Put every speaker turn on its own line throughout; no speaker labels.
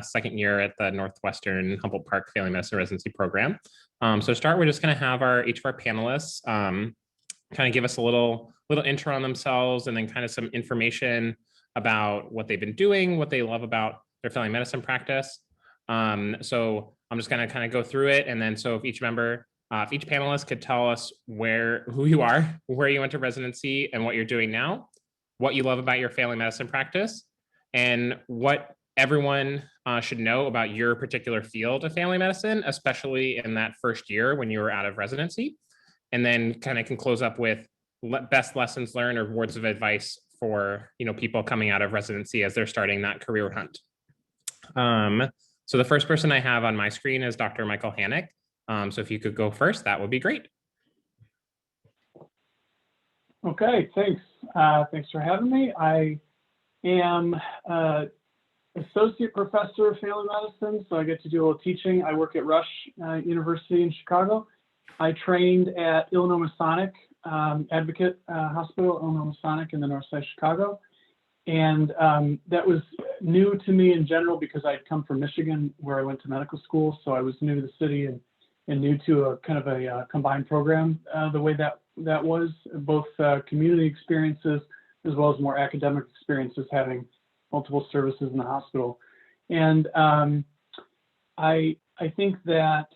second year at the Northwestern Humboldt Park Family Medicine Residency Program. So to start, we're just going to have each of our panelists kind of give us a little intro on themselves, and then kind of some information about what they've been doing, what they love about their family medicine practice. So I'm just going to kind of go through it, and then so if each panelist could tell us who you are, where you went to residency, and what you're doing now, what you love about your family medicine practice, and what everyone should know about your particular field of family medicine, especially in that first year when you were out of residency. And then kind of can close up with best lessons learned or words of advice for people coming out of residency as they're starting that career hunt. So the first person I have on my screen is Dr. Michael Hannick. So if you could go first, that would be great.
Okay, thanks. Thanks for having me. I am associate professor of family medicine, so I get to do a little teaching. I work at Rush University in Chicago. I trained at Illinois Masonic Advocate Hospital, Illinois Masonic in the north side of Chicago. And that was new to me in general because I'd come from Michigan where I went to medical school. So I was new to the city and new to a kind of a combined program the way that was, both community experiences as well as more academic experiences, having multiple services in the hospital. And I think that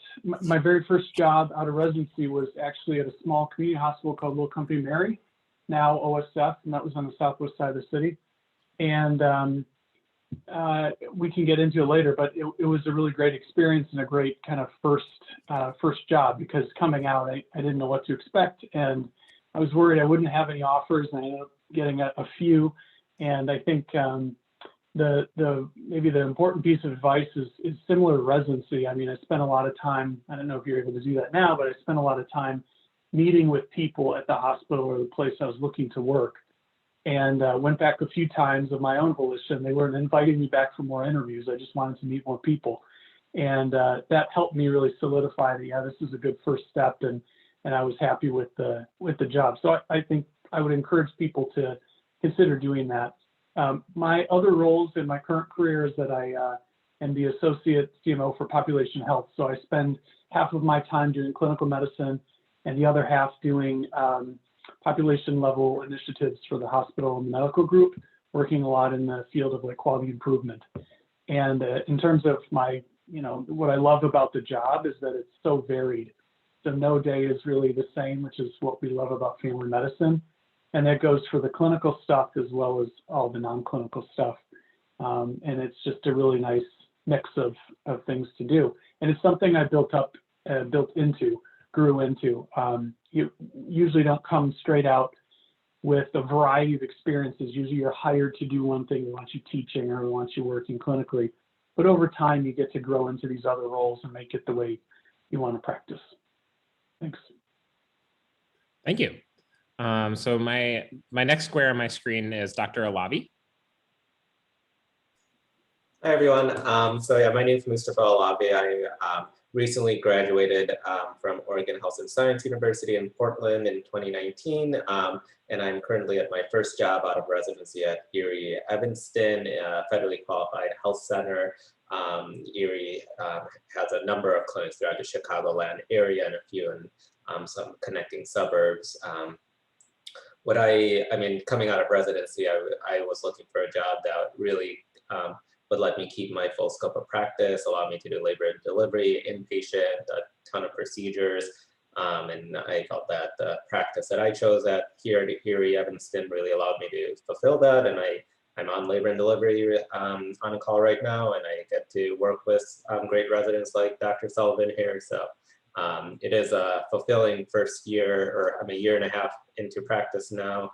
my very first job out of residency was actually at a small community hospital called Little Company Mary, now OSF, and that was on the southwest side of the city. And we can get into it later, but it was a really great experience and a great kind of first job, because coming out, I didn't know what to expect, and I was worried I wouldn't have any offers, and I ended up getting a few. And I think maybe the important piece of advice is similar to residency. I mean, I spent a lot of time, I don't know if you're able to do that now, but I spent a lot of time meeting with people at the hospital or the place I was looking to work, and went back a few times of my own volition. They weren't inviting me back for more interviews. I just wanted to meet more people. And that helped me really solidify that, yeah, this is a good first step, and I was happy with the job. So I think I would encourage people to consider doing that. My other roles in my current career is that I am the associate CMO for population health. So I spend half of my time doing clinical medicine and the other half doing population level initiatives for the hospital and medical group, working a lot in the field of like quality improvement. And in terms of my, what I love about the job is that it's so varied. So no day is really the same, which is what we love about family medicine. And that goes for the clinical stuff as well as all the non-clinical stuff. And it's just a really nice mix of things to do. And it's something I grew into. You usually don't come straight out with a variety of experiences. Usually you're hired to do one thing, they want you teaching or they want you working clinically. But over time, you get to grow into these other roles and make it the way you want to practice. Thanks.
Thank you. So my next square on my screen is Dr. Alabi.
Hi, everyone. So yeah, my name is Mustafa Alabi. I recently graduated from Oregon Health and Science University in Portland in 2019. And I'm currently at my first job out of residency at Erie Evanston, a federally qualified health center. Erie has a number of clinics throughout the Chicagoland area and a few in some connecting suburbs. I mean, coming out of residency, I was looking for a job that really would let me keep my full scope of practice, allow me to do labor and delivery, inpatient, a ton of procedures. And I felt that the practice that I chose at Erie Evanston really allowed me to fulfill that. And I'm on labor and delivery on a call right now, and I get to work with great residents like Dr. Sullivan here. So it is a fulfilling first year, or I'm a year and a half into practice now.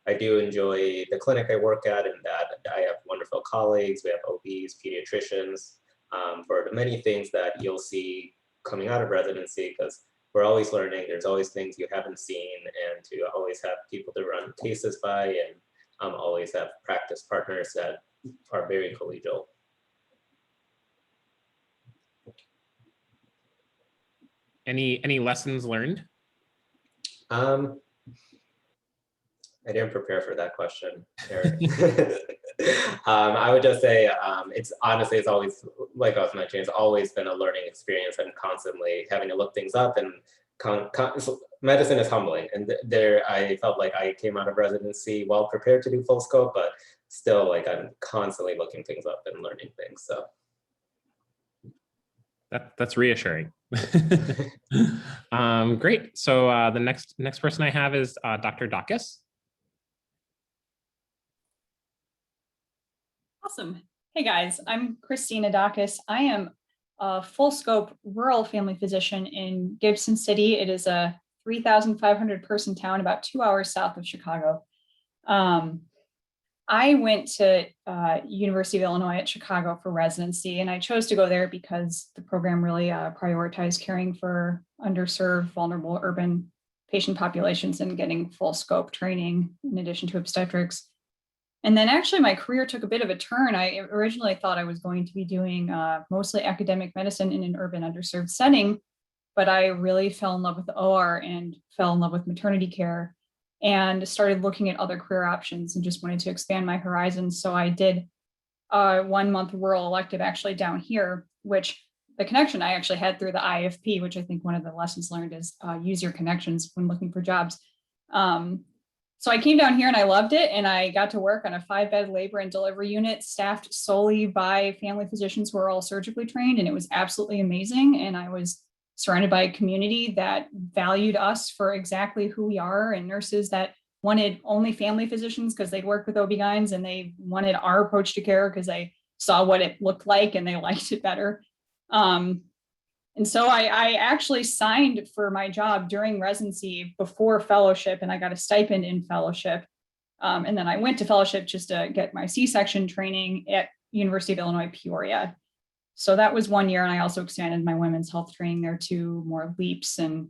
I do enjoy the clinic I work at, and that I have wonderful colleagues. We have OBs, pediatricians, for the many things that you'll see coming out of residency, because we're always learning. There's always things you haven't seen, and to always have people to run cases by, and always have practice partners that are very collegial.
Any lessons learned?
I didn't prepare for that question, Eric. I would just say it's honestly, it's always, like I was mentioning, it's always been a learning experience and constantly having to look things up, and medicine is humbling. And there, I felt like I came out of residency well prepared to do full scope, but still, like, I'm constantly looking things up and learning things. So
That's reassuring. Great. So the next person I have is Dr. Dacus.
Awesome. Hey guys, I'm Christina Dacus. I am a full scope rural family physician in Gibson City. It is a 3,500 person town about 2 hours south of Chicago. I went to University of Illinois at Chicago for residency, and I chose to go there because the program really prioritized caring for underserved, vulnerable urban patient populations and getting full scope training in addition to obstetrics. And then actually my career took a bit of a turn. I originally thought I was going to be doing mostly academic medicine in an urban underserved setting, but I really fell in love with the OR and fell in love with maternity care and started looking at other career options and just wanted to expand my horizons. So I did a 1 month rural elective actually down here, which the connection I actually had through the IAFP, which I think one of the lessons learned is use your connections when looking for jobs. So I came down here and I loved it, and I got to work on a 5-bed labor and delivery unit staffed solely by family physicians who are all surgically trained, and it was absolutely amazing. And I was surrounded by a community that valued us for exactly who we are, and nurses that wanted only family physicians because they'd worked with OB-GYNs, and they wanted our approach to care because they saw what it looked like and they liked it better. And so I actually signed for my job during residency before fellowship, and I got a stipend in fellowship. And then I went to fellowship just to get my C-section training at University of Illinois, Peoria. So that was 1 year. And I also expanded my women's health training there to more LEAPs and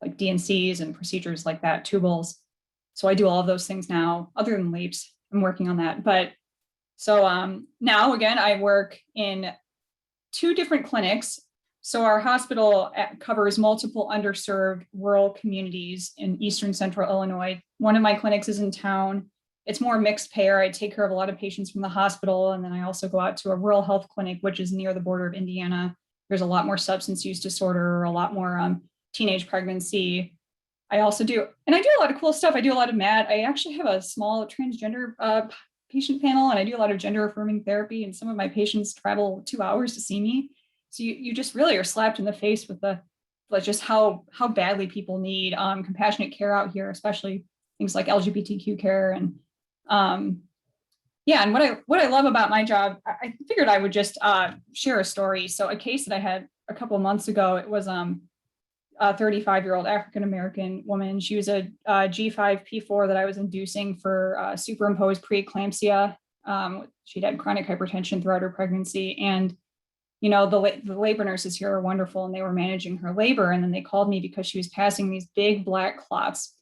like DNCs and procedures like that, tubals. So I do all of those things now, other than LEAPs. I'm working on that. But so now again, I work in 2 different clinics. So our hospital covers multiple underserved rural communities in eastern central Illinois. One of my clinics is in town. It's more mixed payer. I take care of a lot of patients from the hospital. And then I also go out to a rural health clinic, which is near the border of Indiana. There's a lot more substance use disorder, a lot more teenage pregnancy. I also do, and I do a lot of cool stuff. I do a lot of MAT. I actually have a small transgender patient panel, and I do a lot of gender affirming therapy. And some of my patients travel 2 hours to see me. So you just really are slapped in the face with just how badly people need compassionate care out here, especially things like LGBTQ care. And yeah, and what I love about my job, I figured I would just share a story. So a case that I had a couple of months ago, it was a 35-year-old African-American woman. She was a G5P4 that I was inducing for superimposed preeclampsia. She'd had chronic hypertension throughout her pregnancy, and you know, the labor nurses here are wonderful, and they were managing her labor. And then they called me because she was passing these big black clots.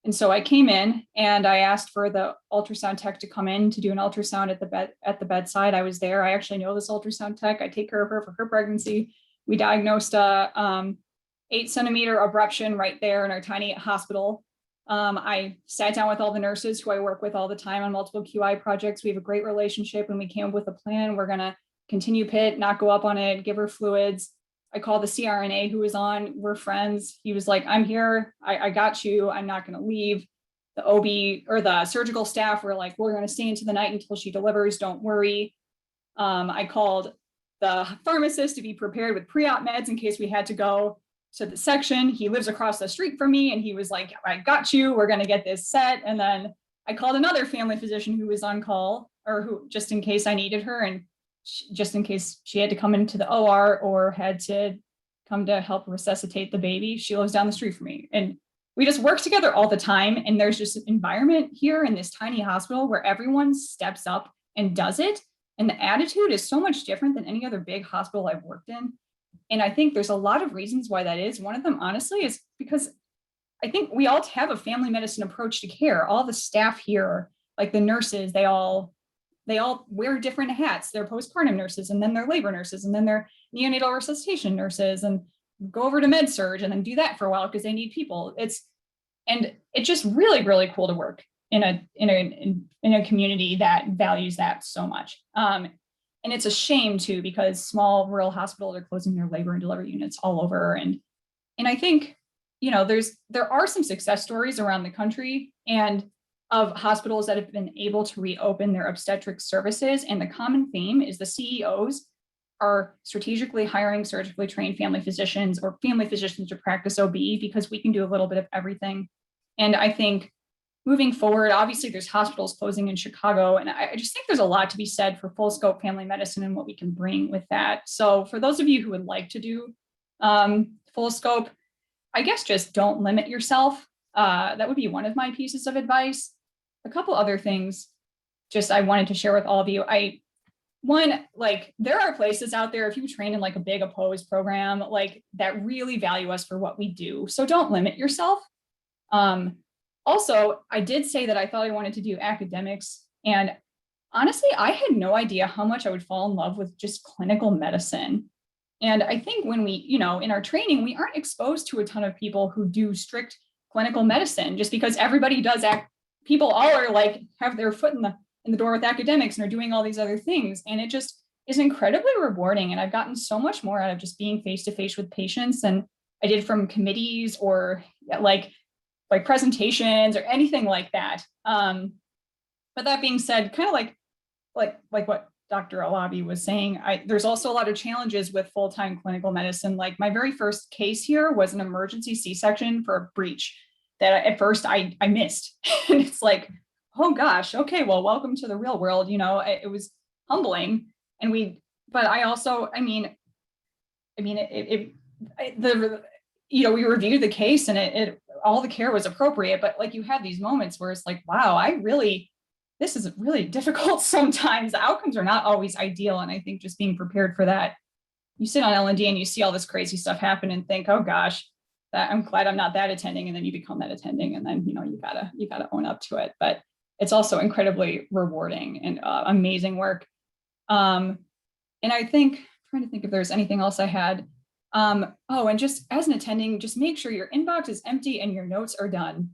And so I came in and I asked for the ultrasound tech to come in to do an ultrasound at the bedside. I was there. I actually know this ultrasound tech. I take care of her for her pregnancy. We diagnosed a 8-centimeter abruption right there in our tiny hospital. I sat down with all the nurses who I work with all the time on multiple QI projects. We have a great relationship, and we came up with a plan. We're going to continue PIT, not go up on it, give her fluids. I called the CRNA who was on, we're friends. He was like, I'm here, I got you, I'm not gonna leave. The OB or the surgical staff were like, we're gonna stay into the night until she delivers, don't worry. I called the pharmacist to be prepared with pre-op meds in case we had to go to the section. He lives across the street from me, and he was like, I got you, we're gonna get this set. And then I called another family physician who was on call, or who, just in case I needed her, and just in case she had to come into the OR or had to come to help resuscitate the baby. She lives down the street from me. And we just work together all the time. And there's just an environment here in this tiny hospital where everyone steps up and does it. And the attitude is so much different than any other big hospital I've worked in. And I think there's a lot of reasons why that is. One of them, honestly, is because I think we all have a family medicine approach to care. All the staff here, like the nurses, they all wear different hats. They're postpartum nurses, and then they're labor nurses, and then they're neonatal resuscitation nurses, and go over to med-surg and then do that for a while because they need people. It's just really, really cool to work. in a community that values that so much. And it's a shame too, because small rural hospitals are closing their labor and delivery units all over. And I think, you know, there are some success stories around the country and of hospitals that have been able to reopen their obstetric services. And the common theme is the CEOs are strategically hiring surgically trained family physicians or family physicians to practice OB, because we can do a little bit of everything. And I think moving forward, obviously there's hospitals closing in Chicago, and I just think there's a lot to be said for full scope family medicine and what we can bring with that. So for those of you who would like to do full scope, I guess just don't limit yourself. That would be one of my pieces of advice. A couple other things just I wanted to share with all of you. One, like, there are places out there, if you train in like a big opposed program, like, that really value us for what we do. So don't limit yourself. Also, I did say that I thought I wanted to do academics. And honestly, I had no idea how much I would fall in love with just clinical medicine. And I think when we, you know, in our training, we aren't exposed to a ton of people who do strict clinical medicine, just because everybody does people all are like, have their foot in the door with academics and are doing all these other things. And it just is incredibly rewarding. And I've gotten so much more out of just being face-to-face with patients than I did from committees or like presentations or anything like that. But that being said, kind of like what Dr. Alabi was saying, there's also a lot of challenges with full-time clinical medicine. Like, my very first case here was an emergency C-section for a breech that at first I missed. And it's like, oh gosh, okay, well, welcome to the real world. You know, it was humbling. But I also, you know, we reviewed the case and all the care was appropriate, but like, you have these moments where it's like, wow, this is really difficult sometimes. The outcomes are not always ideal. And I think just being prepared for that, you sit on L&D and you see all this crazy stuff happen and think, oh gosh, I'm glad I'm not that attending. And then you become that attending, and then, you know, you gotta own up to it. But it's also incredibly rewarding and amazing work. And I think, I'm trying to think if there's anything else I had. And just as an attending, just make sure your inbox is empty and your notes are done.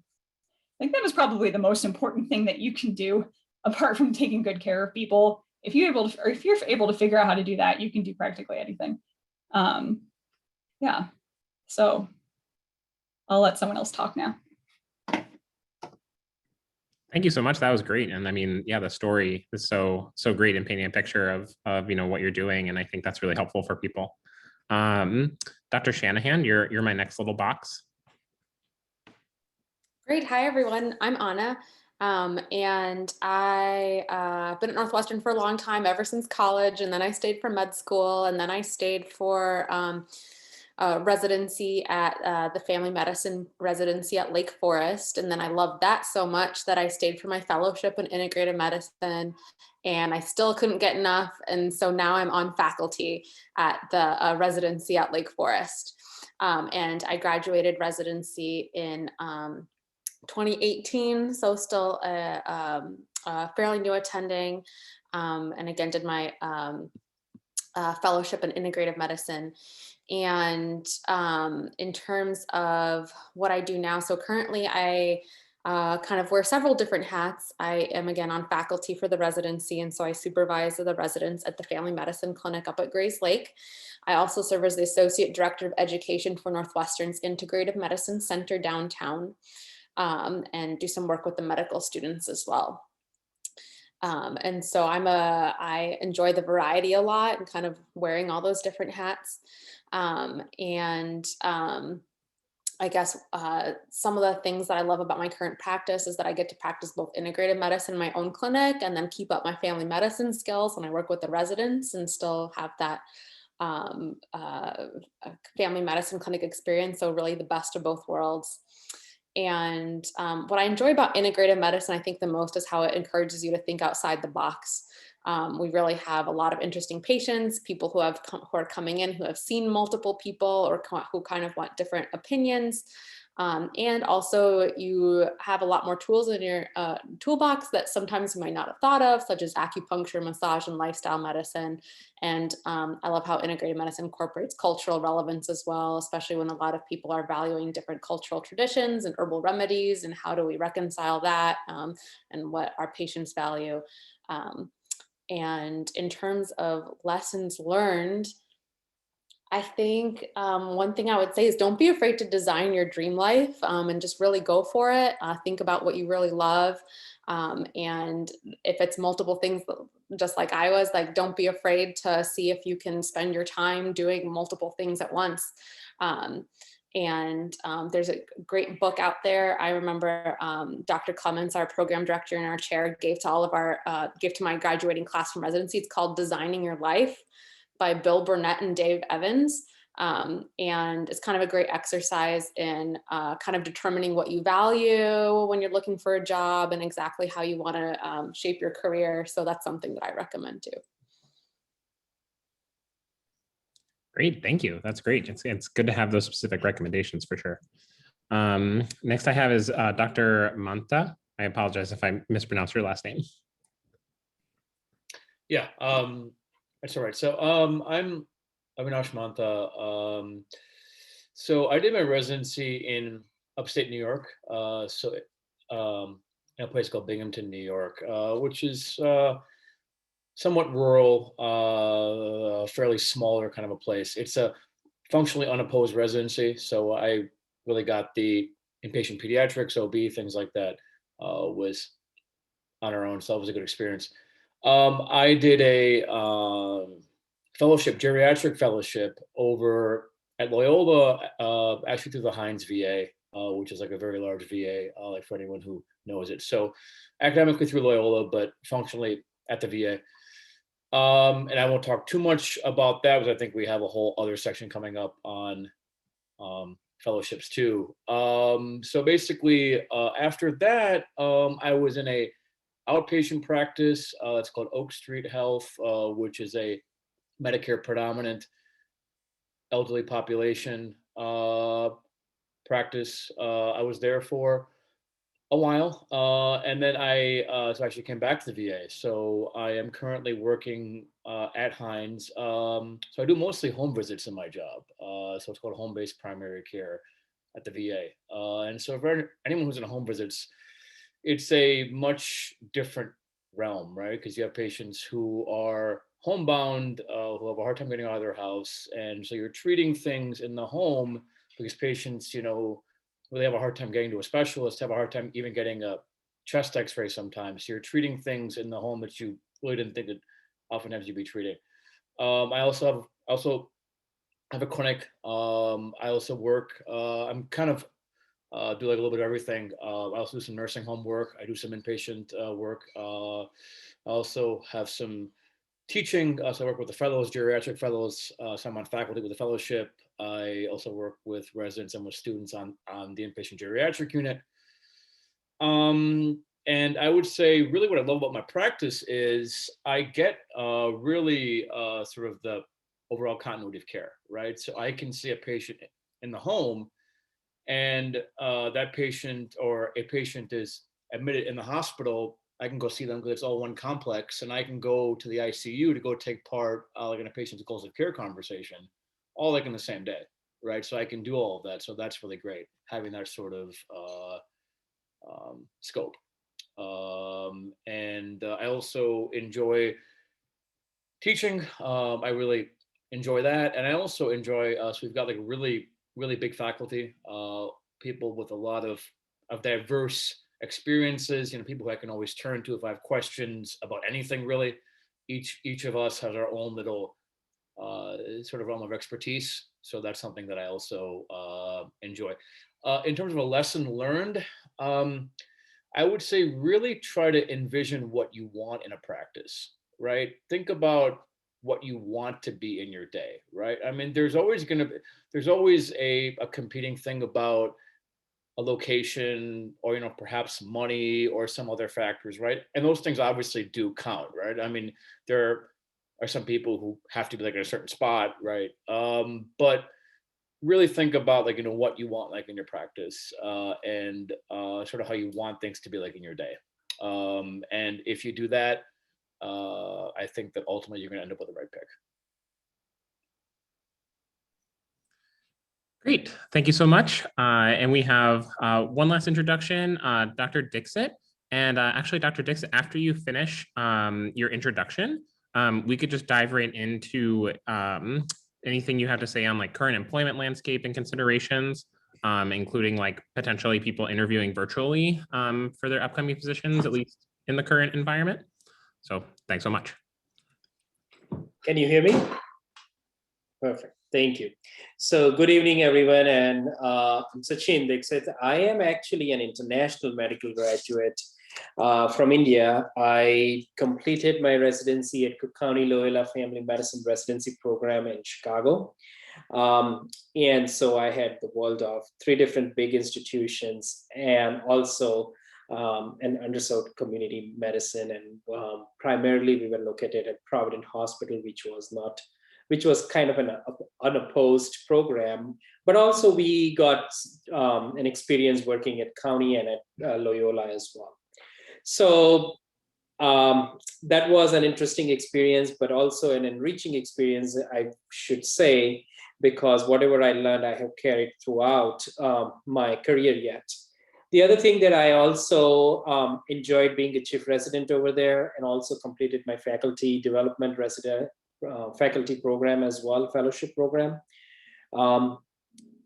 I think that was probably the most important thing that you can do, apart from taking good care of people. If you're able to figure out how to do that, you can do practically anything. Yeah, so I'll let someone else talk now.
Thank you so much. That was great. And I mean, yeah, the story is so great in painting a picture of you know, what you're doing. And I think that's really helpful for people. Dr. Shanahan, you're my next little box.
Great. Hi, everyone. I'm Anna. And I've been at Northwestern for a long time, ever since college. And then I stayed for med school. And then I stayed for residency at the family medicine residency at Lake Forest. And then I loved that so much that I stayed for my fellowship in integrative medicine, and I still couldn't get enough. And so now I'm on faculty at the residency at Lake Forest. And I graduated residency in 2018, so still fairly new attending, and again did my fellowship in integrative medicine. And in terms of what I do now, so currently I kind of wear several different hats. I am again on faculty for the residency, and so I supervise the residents at the family medicine clinic up at Grays Lake. I also serve as the Associate Director of Education for Northwestern's Integrative Medicine Center downtown, and do some work with the medical students as well. And so I enjoy the variety a lot and kind of wearing all those different hats. I guess some of the things that I love about my current practice is that I get to practice both integrative medicine in my own clinic and then keep up my family medicine skills when I work with the residents and still have that family medicine clinic experience. So really the best of both worlds. And what I enjoy about integrative medicine, I think the most, is how it encourages you to think outside the box. We really have a lot of interesting patients, people who are coming in who have seen multiple people or who kind of want different opinions. And also you have a lot more tools in your toolbox that sometimes you might not have thought of, such as acupuncture, massage, and lifestyle medicine. And I love how integrated medicine incorporates cultural relevance as well, especially when a lot of people are valuing different cultural traditions and herbal remedies, and how do we reconcile that, and what our patients value. And in terms of lessons learned, I think one thing I would say is don't be afraid to design your dream life, and just really go for it. Think about what you really love. And if it's multiple things, just like I was, like, don't be afraid to see if you can spend your time doing multiple things at once. And there's a great book out there. I remember Dr. Clements, our program director in our chair, gave to my graduating class from residency. It's called Designing Your Life, by Bill Burnett and Dave Evans. And it's kind of a great exercise in kind of determining what you value when you're looking for a job, and exactly how you want to shape your career. So that's something that I recommend too.
Great, thank you. That's great. It's good to have those specific recommendations for sure. Next I have is Dr. Manta. I apologize if I mispronounced your last name.
Yeah, that's all right. So I'm Avinash Mantha. So I did my residency in upstate New York, in a place called Binghamton, New York, which is somewhat rural, fairly smaller kind of a place. It's a functionally unopposed residency, so I really got the inpatient pediatrics, OB, things like that, was on our own, so that was a good experience. I did a geriatric fellowship over at Loyola, actually through the Hines VA, which is like a very large VA, like for anyone who knows it. So academically through Loyola, but functionally at the VA. And I won't talk too much about that, because I think we have a whole other section coming up on fellowships too. So basically, after that, I was in a outpatient practice. It's called Oak Street Health, which is a Medicare predominant elderly population practice. I was there for a while, and then I so actually came back to the VA. So I am currently working at Hines. So I do mostly home visits in my job. So it's called home-based primary care at the VA. And so for anyone who's in home visits, it's a much different realm, right? Because you have patients who are homebound, who have a hard time getting out of their house. And so you're treating things in the home, because patients, really have a hard time getting to a specialist, have a hard time even getting a chest x-ray sometimes. So you're treating things in the home that you really didn't think that oftentimes you'd be treating. I also have a clinic. I also work, I'm kind of do like a little bit of everything. I also do some nursing home work. I do some inpatient work. I also have some teaching. So I work with the fellows, geriatric fellows. So I'm on faculty with the fellowship. I also work with residents and with students on the inpatient geriatric unit. And I would say really what I love about my practice is I get really sort of the overall continuity of care, right? So I can see a patient in the home, and that patient or a patient is admitted in the hospital. I can go see them because it's all one complex, and I can go to the ICU to go take part like in a patient's goals of care conversation, all like in the same day, right? So I can do all of that. So that's really great, having that sort of scope. And I also enjoy teaching. I really enjoy that, and I also enjoy. So we've got like really big faculty, people with a lot of diverse experiences. People who I can always turn to if I have questions about anything. Really, each of us has our own little sort of realm of expertise. So that's something that I also enjoy. In terms of a lesson learned, I would say really try to envision what you want in a practice, right? Think about what you want to be in your day, right? I mean, there's always a competing thing about a location, or perhaps money or some other factors, right? And those things obviously do count, right? I mean, there are some people who have to be like in a certain spot, right? But really think about like, what you want like in your practice and sort of how you want things to be like in your day. And if you do that, I think that ultimately you're going to end up with the right pick.
Great, thank you so much. And we have one last introduction, Dr. Dixit. And actually, Dr. Dixit, after you finish your introduction, we could just dive right into anything you have to say on like current employment landscape and considerations, including like potentially people interviewing virtually for their upcoming positions, at least in the current environment. So thanks so much.
Can you hear me? Perfect. Thank you. So good evening, everyone. And I'm Sachin Dixit. I am actually an international medical graduate from India. I completed my residency at Cook County Loyola Family Medicine Residency Program in Chicago. And so I had the world of 3 different big institutions and also an underserved community medicine. And primarily we were located at Providence Hospital, which was kind of an unopposed program, but also we got an experience working at County and at Loyola as well. So that was an interesting experience, but also an enriching experience, I should say, because whatever I learned, I have carried throughout my career yet. The other thing that I also enjoyed being a chief resident over there and also completed my faculty development faculty program as well, fellowship program.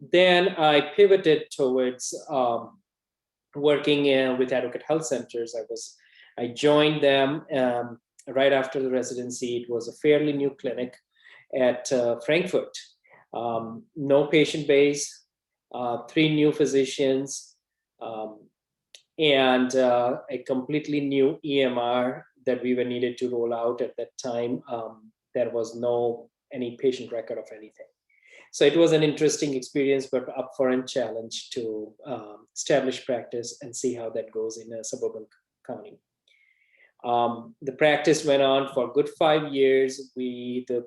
Then I pivoted towards working with Advocate Health Centers. I joined them right after the residency. It was a fairly new clinic at Frankfurt. No patient base, 3 new physicians, and a completely new EMR that we were needed to roll out at that time. There was no any patient record of anything. So it was an interesting experience, but up for a challenge to establish practice and see how that goes in a suburban county. The practice went on for a good 5 years. The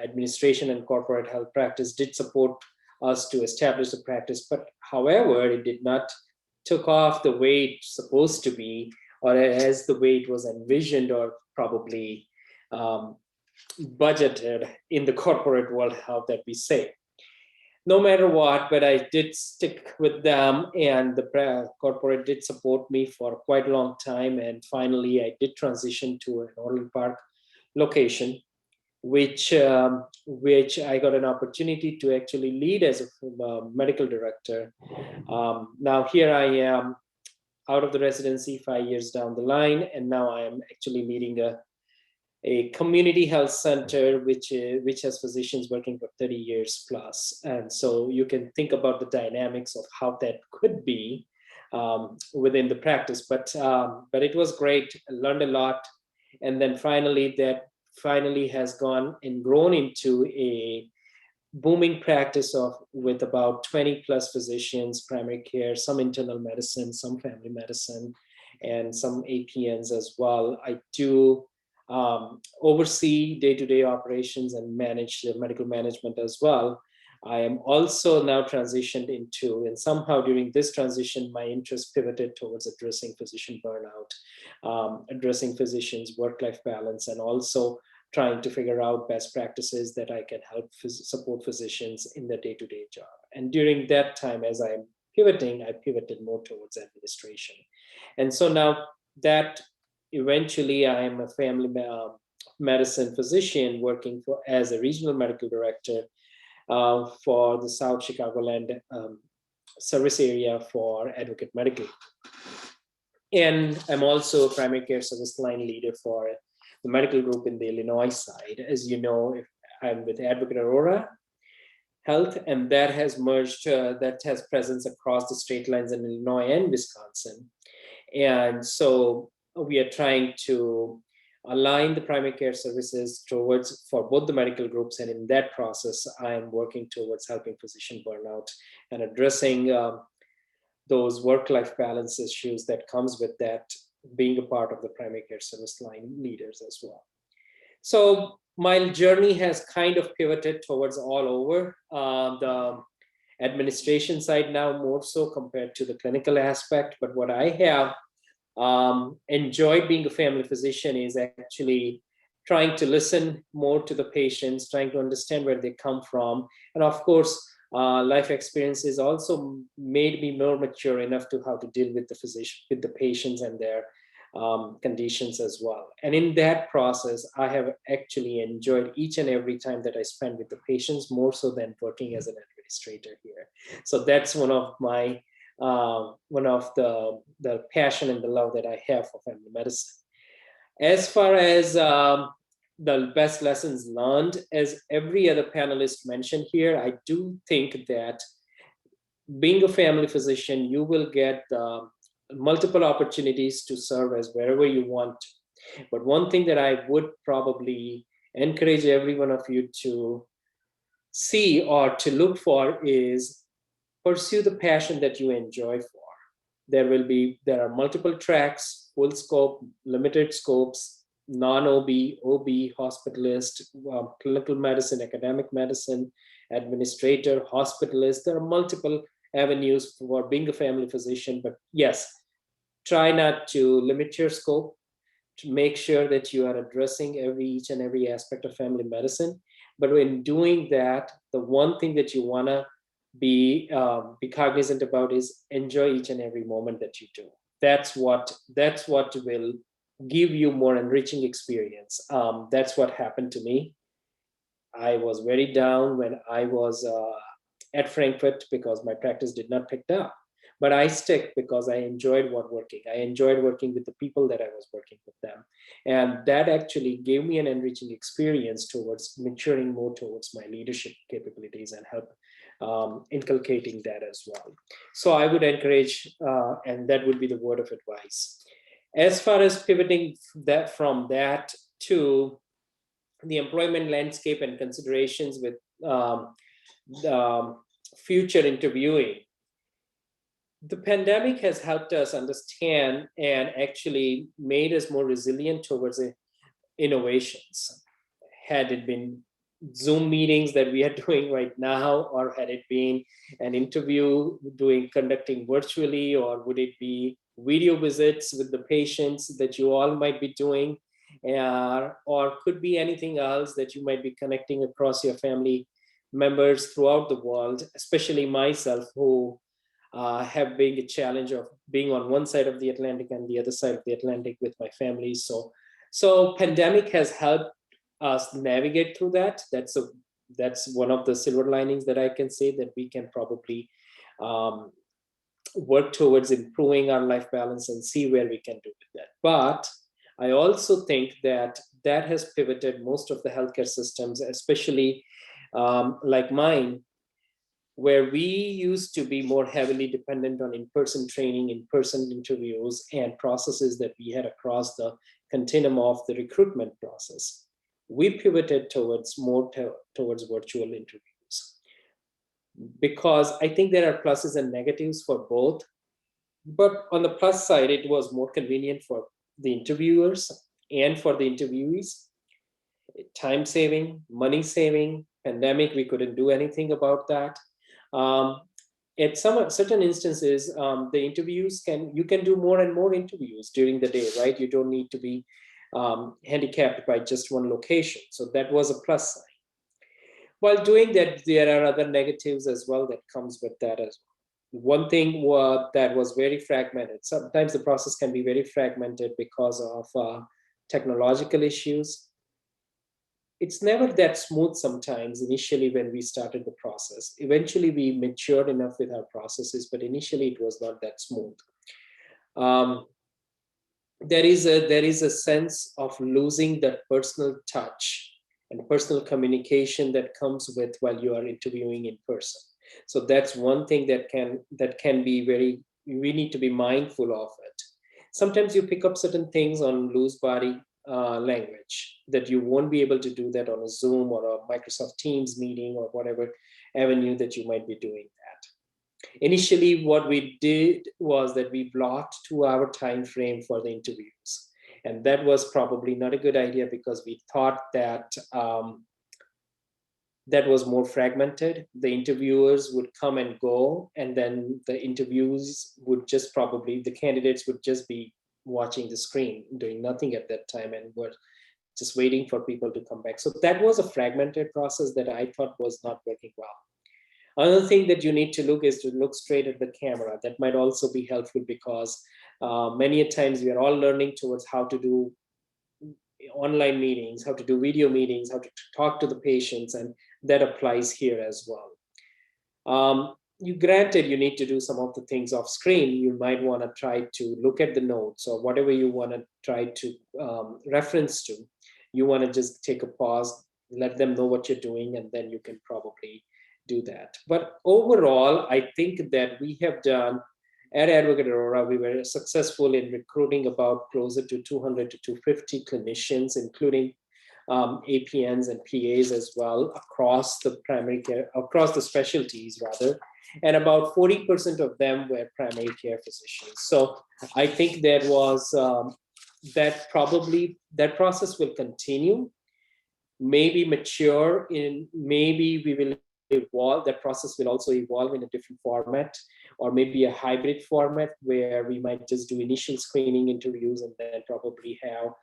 administration and corporate health practice did support us to establish the practice, but however, it did not took off the way it's supposed to be, or as the way it was envisioned, or probably budgeted in the corporate world, how that we say. No matter what, but I did stick with them, and the corporate did support me for quite a long time. And finally, I did transition to an Orland Park location, which I got an opportunity to actually lead as a medical director. Now here I am out of the residency 5 years down the line, and now I am actually leading a community health center, which has physicians working for 30 years plus. And so you can think about the dynamics of how that could be within the practice. But it was great. I learned a lot. And then finally, that has gone and grown into a booming practice with about 20 plus physicians, primary care, some internal medicine, some family medicine, and some APNs as well. I do oversee day-to-day operations and manage the medical management as well. I am also now transitioned into, and somehow during this transition, my interest pivoted towards addressing physician burnout, addressing physicians' work-life balance, and also trying to figure out best practices that I can help support physicians in their day-to-day job. And during that time, as I'm pivoting, I pivoted more towards administration. And so now that eventually I am a family medicine physician working as a regional medical director for the South Chicagoland service area for Advocate Medical. And I'm also a primary care service line leader for the medical group in the Illinois side. As you know, I'm with Advocate Aurora Health, and that has merged, that has presence across the state lines in Illinois and Wisconsin. And so we are trying to align the primary care services for both the medical groups. And in that process, I am working towards helping physician burnout and addressing those work-life balance issues that comes with that, being a part of the primary care service line leaders as well. So my journey has kind of pivoted towards all over the administration side now, more so compared to the clinical aspect. But what I have enjoyed being a family physician is actually trying to listen more to the patients, trying to understand where they come from. And of course, life experiences also made me more mature enough to how to deal with the patients and their conditions as well. And in that process, I have actually enjoyed each and every time that I spend with the patients, more so than working as an administrator here. So that's one of my one of the passion and the love that I have for family medicine. As far as the best lessons learned, as every other panelist mentioned here, I do think that being a family physician, you will get multiple opportunities to serve as wherever you want to. But one thing that I would probably encourage every one of you to see or to look for is pursue the passion that you enjoy for. There are multiple tracks, full scope, limited scopes, non-OB, OB, hospitalist, clinical medicine, academic medicine, administrator, hospitalist. There are multiple avenues for being a family physician, but yes, try not to limit your scope, to make sure that you are addressing each and every aspect of family medicine. But in doing that, the one thing that you want to be cognizant about is enjoy each and every moment that you do. That's what will give you more enriching experience. That's what happened to me. I was very down when I was at Frankfurt because my practice did not pick up. But I stick because I enjoyed working. I enjoyed working with the people that I was working with them. And that actually gave me an enriching experience towards maturing more towards my leadership capabilities and help inculcating that as well. So I would encourage, and that would be the word of advice. As far as pivoting from that to the employment landscape and considerations with future interviewing, the pandemic has helped us understand and actually made us more resilient towards innovations. Had it been Zoom meetings that we are doing right now, or had it been an interview conducting virtually, or would it be video visits with the patients that you all might be doing, or could be anything else that you might be connecting across your family members throughout the world, especially myself, who have been a challenge of being on one side of the Atlantic and the other side of the Atlantic with my family. So pandemic has helped us navigate through that. That's one of the silver linings that I can say, that we can probably work towards improving our life balance and see where we can do with that. But I also think that has pivoted most of the healthcare systems, especially like mine, where we used to be more heavily dependent on in-person training, in-person interviews, and processes that we had across the continuum of the recruitment process. We pivoted towards virtual interviews, because I think there are pluses and negatives for both. But on the plus side, it was more convenient for the interviewers and for the interviewees. Time saving, money saving. Pandemic, we couldn't do anything about that. At certain instances, the interviews you can do more and more interviews during the day, right? You don't need to be handicapped by just one location. So that was a plus side. While doing that, there are other negatives as well that comes with that as well. One thing that was very fragmented. Sometimes the process can be very fragmented because of technological issues. It's never that smooth sometimes initially when we started the process. Eventually we matured enough with our processes, but initially it was not that smooth. There is a sense of losing that personal touch and personal communication that comes with while you are interviewing in person. So that's one thing that can be we need to be mindful of it. Sometimes you pick up certain things on loose body language that you won't be able to do that on a Zoom or a Microsoft Teams meeting or whatever avenue that you might be doing that. Initially, what we did was that we blocked 2-hour time frame for the interviews. And that was probably not a good idea because we thought that that was more fragmented. The interviewers would come and go, and then the interviews would just probably, the candidates would just be watching the screen, doing nothing at that time, and were just waiting for people to come back. So that was a fragmented process that I thought was not working well. Another thing that you need to look is to look straight at the camera. That might also be helpful because many a times we are all learning towards how to do online meetings, how to do video meetings, how to talk to the patients, and that applies here as well. Granted, you need to do some of the things off screen. You might want to try to look at the notes or whatever you want to try to reference to. You want to just take a pause, let them know what you're doing, and then you can probably do that. But overall, I think that we have done, at Advocate Aurora, we were successful in recruiting about closer to 200 to 250 clinicians, including APNs and PAs as well, across the primary care, across the specialties rather, and about 40% of them were primary care physicians. So I think that was, that process will continue, maybe mature in, maybe we will evolve, that process will also evolve in a different format, or maybe a hybrid format where we might just do initial screening interviews and then probably have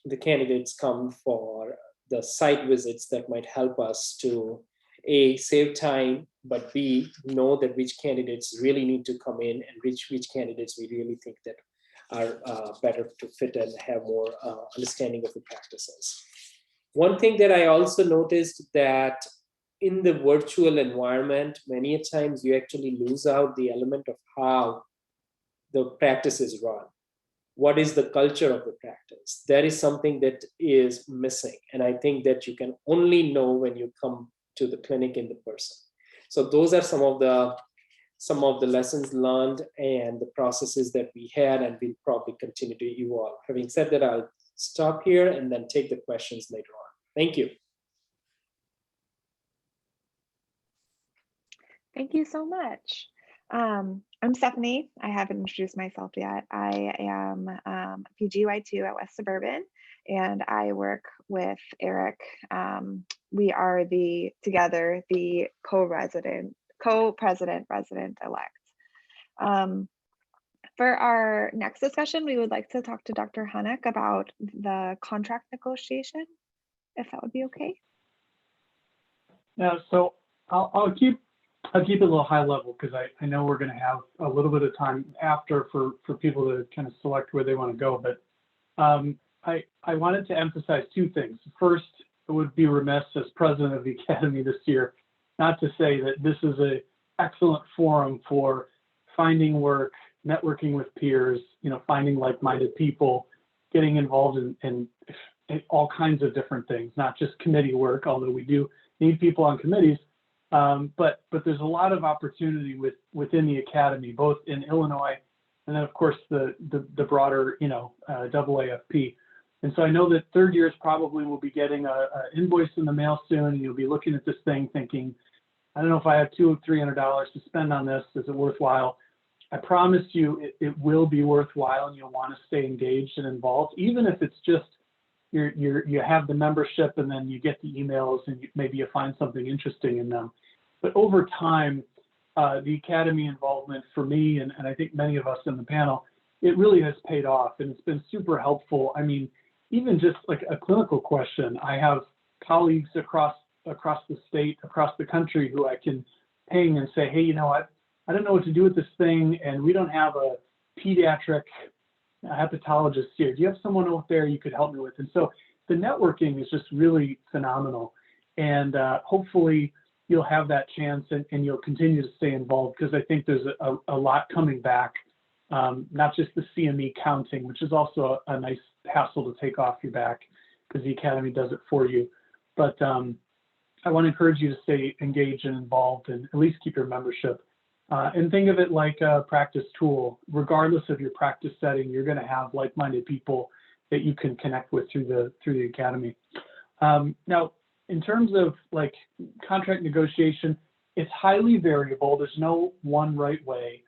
the candidates come for the site visits that might help us to A, save time, but B, know that which candidates really need to come in and which candidates we really think that are better to fit and have more understanding of the practices. One thing that I also noticed that in the virtual environment, many a times you actually lose out the element of how the practice is run. What is the culture of the practice? That is something that is missing. And I think that you can only know when you come to the clinic in the person. So those are some of the lessons learned and the processes that we had, and we'll probably continue to evolve. Having said that, I'll stop here and then take the questions later on. Thank you.
Thank you so much. I'm Stephanie. I haven't introduced myself yet. I am PGY2 at West Suburban, and I work with Eric. We are together the co-president, resident-elect. For our next discussion, we would like to talk to Dr. Hanek about the contract negotiation, if that would be okay.
Yeah, so I'll keep it a little high level because I know we're going to have a little bit of time after for people to kind of select where they want to go. But I wanted to emphasize two things. First, it would be remiss as president of the Academy this year not to say that this is an excellent forum for finding work, networking with peers, finding like-minded people, getting involved in all kinds of different things, not just committee work, although we do need people on committees. But there's a lot of opportunity within the Academy, both in Illinois and then of course the broader IAFP. And so I know that third years probably will be getting a invoice in the mail soon, and you'll be looking at this thing thinking, I don't know if I have $200 or $300 to spend on this. Is it worthwhile? I promise you it will be worthwhile, and you'll want to stay engaged and involved, even if it's just you have the membership and then you get the emails and maybe you find something interesting in them. But over time, the Academy involvement for me, and I think many of us in the panel, it really has paid off, and it's been super helpful. I mean, even just like a clinical question, I have colleagues across the state, across the country who I can ping and say, hey, I don't know what to do with this thing, and we don't have a pediatric hepatologist here. Do you have someone out there you could help me with? And so the networking is just really phenomenal, and hopefully you'll have that chance and you'll continue to stay involved, because I think there's a lot coming back, not just the CME counting, which is also a nice hassle to take off your back because the Academy does it for you. But I want to encourage you to stay engaged and involved and at least keep your membership. And think of it like a practice tool. Regardless of your practice setting, you're going to have like-minded people that you can connect with through the Academy. Now, in terms of like contract negotiation, it's highly variable. There's no one right way.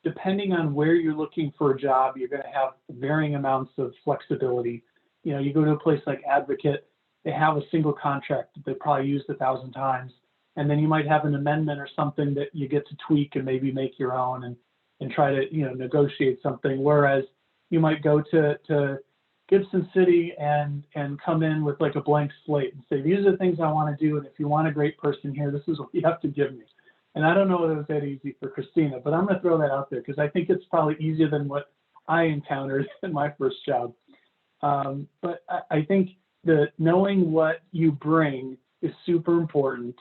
depending on where you're looking for a job, you're going to have varying amounts of flexibility. You know, you go to a place like Advocate, they have a single contract that they probably used 1,000 times. And then you might have an amendment or something that you get to tweak and maybe make your own and try to, you know, negotiate something. Whereas you might go to Gibson City and come in with like a blank slate and say, these are the things I want to do. And if you want a great person here, this is what you have to give me. And I don't know if it was that easy for Christina, but I'm going to throw that out there because I think it's probably easier than what I encountered in my first job. But I think that knowing what you bring is super important.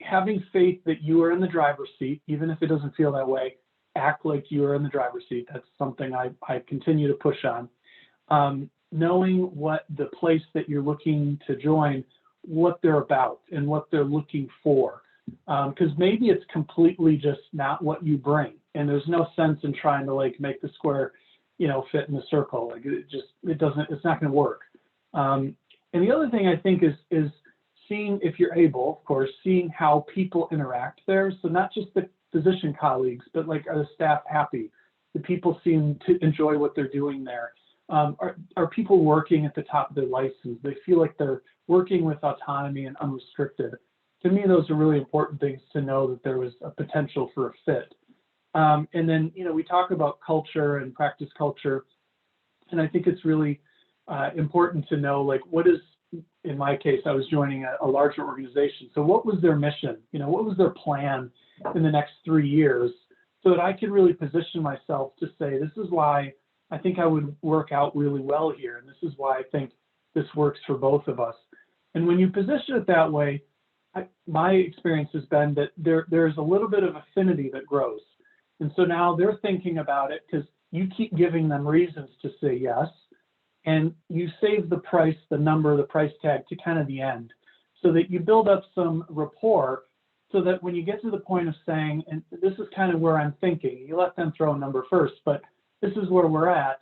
Having faith that you are in the driver's seat, even if it doesn't feel that way, act like you are in the driver's seat. That's something I continue to push on. Knowing what the place that you're looking to join, what they're about and what they're looking for. Because maybe it's completely just not what you bring, and there's no sense in trying to like make the square, you know, fit in the circle. Like it doesn't, it's not going to work. And the other thing I think is seeing, if you're able, of course, seeing how people interact there. So not just the physician colleagues, but like, are the staff happy? Do people seem to enjoy what they're doing there? Are people working at the top of their license? They feel like they're working with autonomy and unrestricted. To me, those are really important things to know that there was a potential for a fit. And then, you know, we talk about culture and practice culture, and I think it's really important to know, like, what is, in my case, I was joining a larger organization. So what was their mission? You know, what was their plan in the next 3 years so that I could really position myself to say, this is why I think I would work out really well here. And this is why I think this works for both of us. And when you position it that way, my experience has been that there's a little bit of affinity that grows. And so now they're thinking about it because you keep giving them reasons to say yes. And you save the price, the number, the price tag to kind of the end, so that you build up some rapport so that when you get to the point of saying, and this is kind of where I'm thinking, you let them throw a number first, but this is where we're at.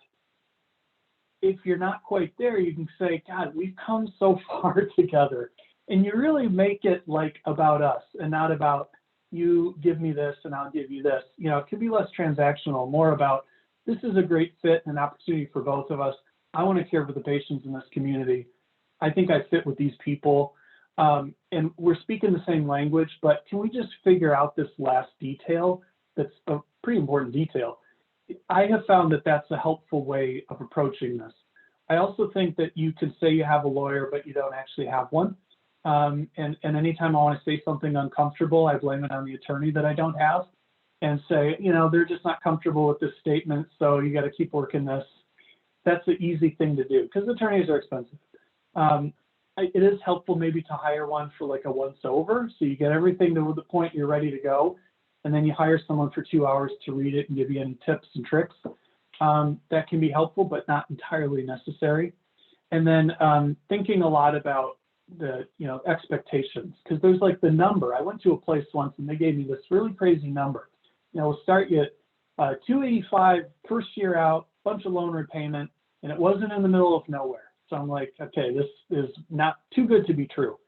If you're not quite there, you can say, God, we've come so far together. And you really make it like about us and not about you give me this and I'll give you this. You know, it could be less transactional, more about this is a great fit and an opportunity for both of us. I want to care for the patients in this community. I think I fit with these people. And we're speaking the same language, but can we just figure out this last detail? That's a pretty important detail. I have found that that's a helpful way of approaching this. I also think that you could say you have a lawyer, but you don't actually have one. And anytime I want to say something uncomfortable, I blame it on the attorney that I don't have and say, you know, they're just not comfortable with this statement, so you got to keep working this. That's the easy thing to do because attorneys are expensive. It is helpful maybe to hire one for like a once over, so you get everything to the point you're ready to go, and then you hire someone for 2 hours to read it and give you any tips and tricks. That can be helpful, but not entirely necessary. And then thinking a lot about the, you know, expectations, because there's like the number. I went to a place once and they gave me this really crazy number. You know, we'll start you at 285 first year out, bunch of loan repayment, and it wasn't in the middle of nowhere. So I'm like, okay, this is not too good to be true.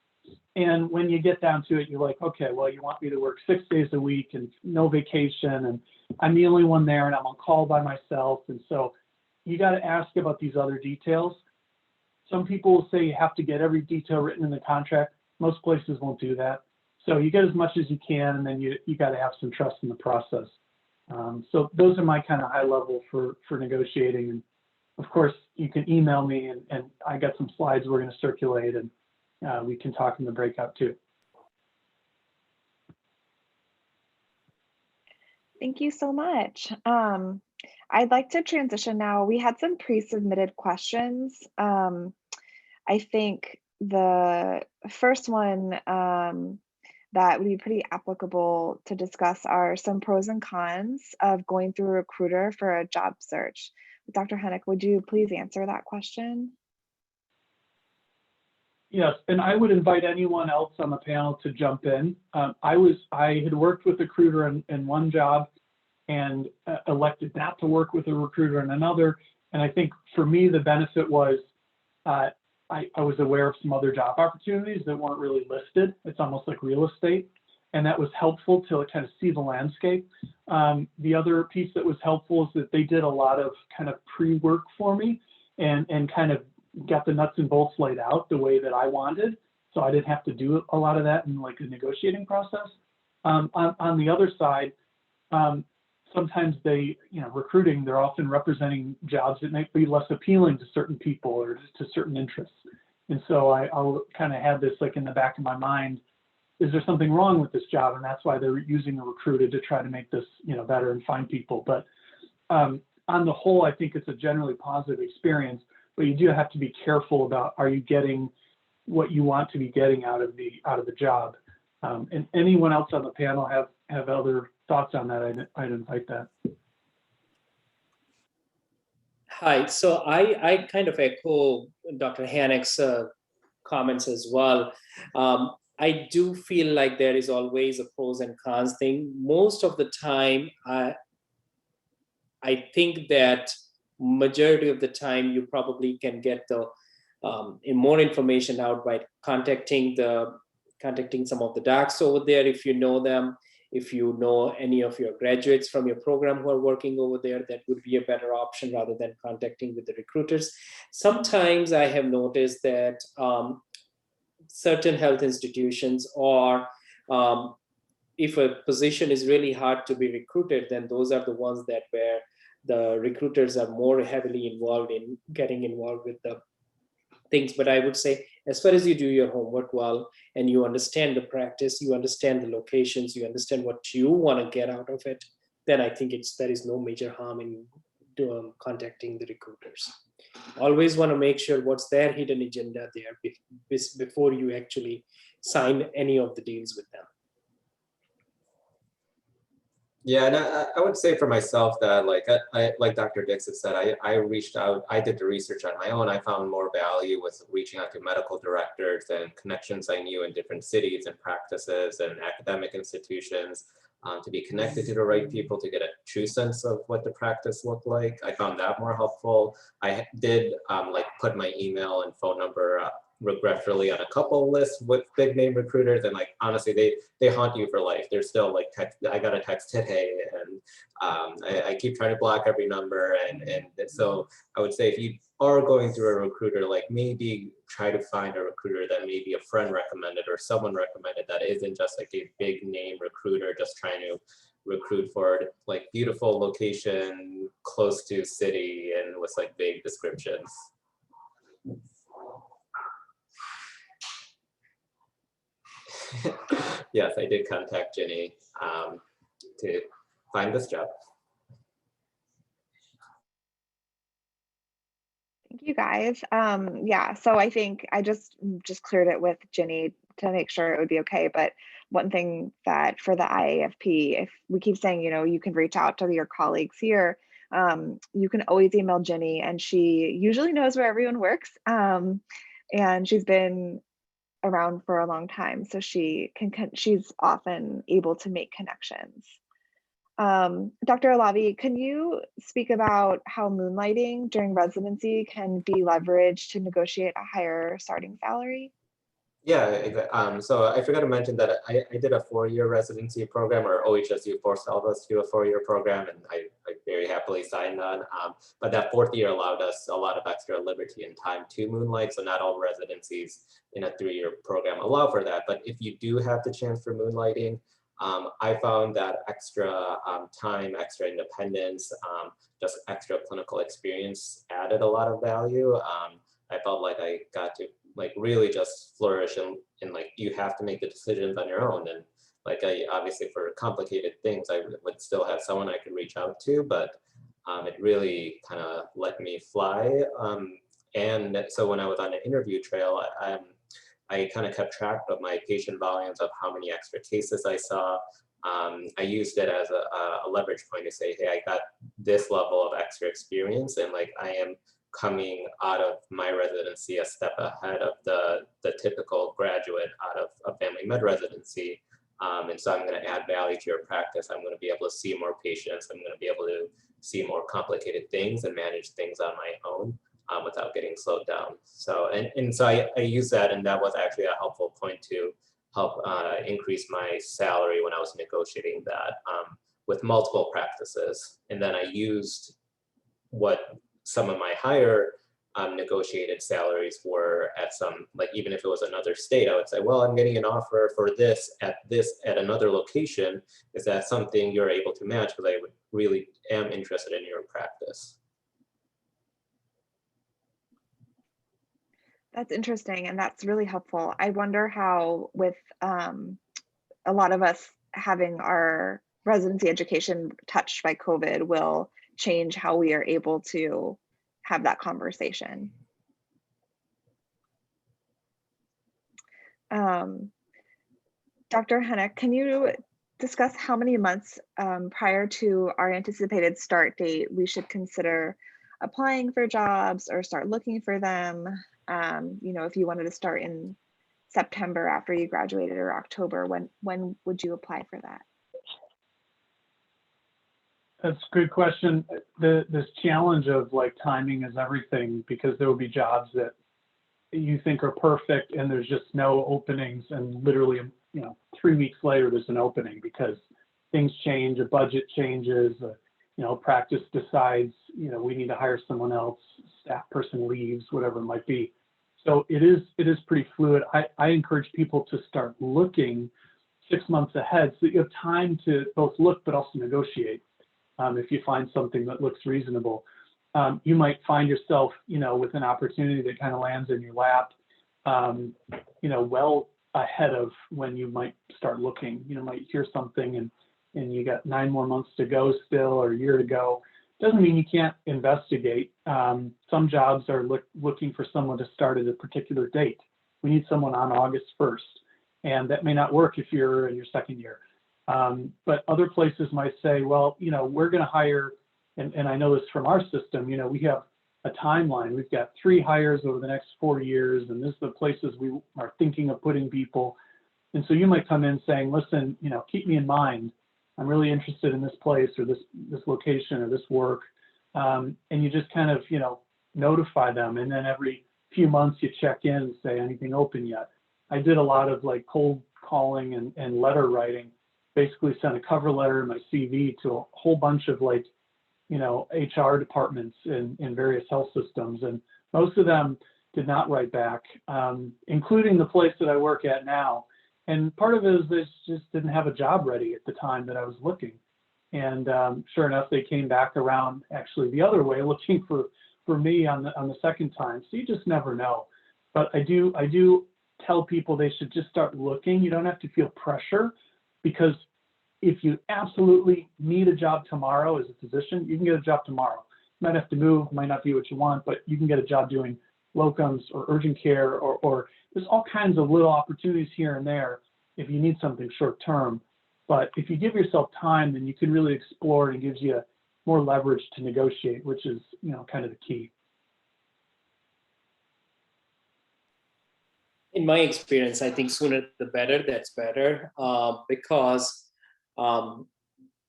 And when you get down to it, you're like, okay, well, you want me to work 6 days a week and no vacation, and I'm the only one there, and I'm on call by myself. And so you got to ask about these other details. Some people will say you have to get every detail written in the contract. Most places won't do that. So you get as much as you can, and then you got to have some trust in the process. So those are my kind of high level for negotiating. And of course, you can email me, and I got some slides we're going to circulate, and we can talk in the breakout too.
Thank you so much. I'd like to transition now. We had some pre-submitted questions. I think the first one that would be pretty applicable to discuss are some pros and cons of going through a recruiter for a job search. Dr. Hennick, would you please answer that question?
Yes, and I would invite anyone else on the panel to jump in. I had worked with a recruiter in one job and elected not to work with a recruiter in another. And I think for me, the benefit was I was aware of some other job opportunities that weren't really listed. It's almost like real estate. and that was helpful to kind of see the landscape. The other piece that was helpful is that they did a lot of kind of pre-work for me and kind of got the nuts and bolts laid out the way that I wanted. So I didn't have to do a lot of that in like a negotiating process. On the other side, sometimes they, recruiting, they're often representing jobs that might be less appealing to certain people or to certain interests. And so I'll kind of have this like in the back of my mind, is there something wrong with this job? And that's why they're using a recruiter to try to make this, better and find people. But on the whole, I think it's a generally positive experience, but you do have to be careful about, are you getting what you want to be getting out of the job? And anyone else on the panel have other thoughts on that? I'd invite that.
Hi, so I kind of echo Dr. Hanek's comments as well. I do feel like there is always a pros and cons thing. Most of the time, I think that majority of the time you probably can get the more information out by contacting some of the docs over there if you know them. If you know any of your graduates from your program who are working over there, that would be a better option rather than contacting with the recruiters. Sometimes I have noticed that certain health institutions, or if a position is really hard to be recruited, then those are the ones that where the recruiters are more heavily involved in getting involved with the things. But I would say, as far as you do your homework well and you understand the practice, you understand the locations, you understand what you want to get out of it, then I think there is no major harm in contacting the recruiters. Always want to make sure what's their hidden agenda there before you actually sign any of the deals with them.
Yeah, and I would say for myself that like Dr. Dixon said, I reached out, I did the research on my own. I found more value with reaching out to medical directors and connections I knew in different cities and practices and academic institutions to be connected to the right people to get a true sense of what the practice looked like. I found that more helpful. I did put my email and phone number regretfully on a couple lists with big name recruiters, and honestly they haunt you for life. They're still I got a text today, and I keep trying to block every number, and so I would say if you are going through a recruiter, maybe try to find a recruiter that maybe a friend recommended or someone recommended that isn't just a big name recruiter just trying to recruit for beautiful location close to city and with vague descriptions. Yes, I did contact Jenny to find this job.
Thank you guys. Yeah, so I think I just cleared it with Jenny to make sure it would be okay. But one thing that for the IAFP, if we keep saying, you can reach out to your colleagues here, you can always email Jenny, and she usually knows where everyone works. And she's been around for a long time, so she's often able to make connections. Dr. Alavi, can you speak about how moonlighting during residency can be leveraged to negotiate a higher starting salary?
Yeah, so I forgot to mention that I did a 4-year residency program, or OHSU forced all of us to do a 4-year program, and I very happily signed on. But that 4th year allowed us a lot of extra liberty and time to moonlight, so not all residencies in a 3-year program allow for that. But if you do have the chance for moonlighting, I found that extra time, extra independence, just extra clinical experience added a lot of value. I felt like I got to really just flourish, and you have to make the decisions on your own. And I obviously for complicated things, I would still have someone I could reach out to, but it really kind of let me fly. And so when I was on the interview trail, I kind of kept track of my patient volumes, of how many extra cases I saw. I used it as a leverage point to say, hey, I got this level of extra experience, and I am coming out of my residency a step ahead of the typical graduate out of a family med residency. And so I'm going to add value to your practice. I'm going to be able to see more patients. I'm going to be able to see more complicated things and manage things on my own without getting slowed down. So, and so I use that, and that was actually a helpful point to help increase my salary when I was negotiating that with multiple practices. And then I used what some of my higher negotiated salaries were at some, like even if it was another state, I would say, well, I'm getting an offer for this at another location. Is that something you're able to match? Because I really am interested in your practice.
That's interesting, and that's really helpful. I wonder how, with a lot of us having our residency education touched by COVID, will change how we are able to have that conversation. Dr. Hennick, can you discuss how many months prior to our anticipated start date we should consider applying for jobs or start looking for them? You know, if you wanted to start in September after you graduated or October, when would you apply for that?
That's a good question. This challenge of like timing is everything, because there will be jobs that you think are perfect and there's just no openings, and literally, you know, 3 weeks later there's an opening because things change, a budget changes, you know, practice decides, you know, we need to hire someone else, staff person leaves, whatever it might be. So it is pretty fluid. I encourage people to start looking 6 months ahead so that you have time to both look but also negotiate. If you find something that looks reasonable, you might find yourself, you know, with an opportunity that kind of lands in your lap, you know, well ahead of when you might start looking. You know, might hear something and you got 9 more months to go still, or a year to go. Doesn't mean you can't investigate. Some jobs are looking for someone to start at a particular date. We need someone on August 1st, and that may not work if you're in your second year. But other places might say, well, you know, we're going to hire, and I know this from our system, you know, we have a timeline. We've got 3 hires over the next 4 years, and this is the places we are thinking of putting people. And so you might come in saying, listen, you know, keep me in mind. I'm really interested in this place or this location or this work. And you just kind of, you know, notify them. And then every few months you check in and say, anything open yet? I did a lot of like cold calling and letter writing, basically sent a cover letter and my CV to a whole bunch of like, you know, HR departments in various health systems. And most of them did not write back, including the place that I work at now. And part of it is they just didn't have a job ready at the time that I was looking. And sure enough, they came back around actually the other way, looking for me on the second time. So you just never know. But I do tell people they should just start looking. You don't have to feel pressure, because if you absolutely need a job tomorrow as a physician, you can get a job tomorrow. You might have to move, might not be what you want, but you can get a job doing locums or urgent care, or there's all kinds of little opportunities here and there if you need something short term. But if you give yourself time, then you can really explore, and it gives you more leverage to negotiate, which is, you know, kind of the key.
In my experience, I think sooner the better, that's better, because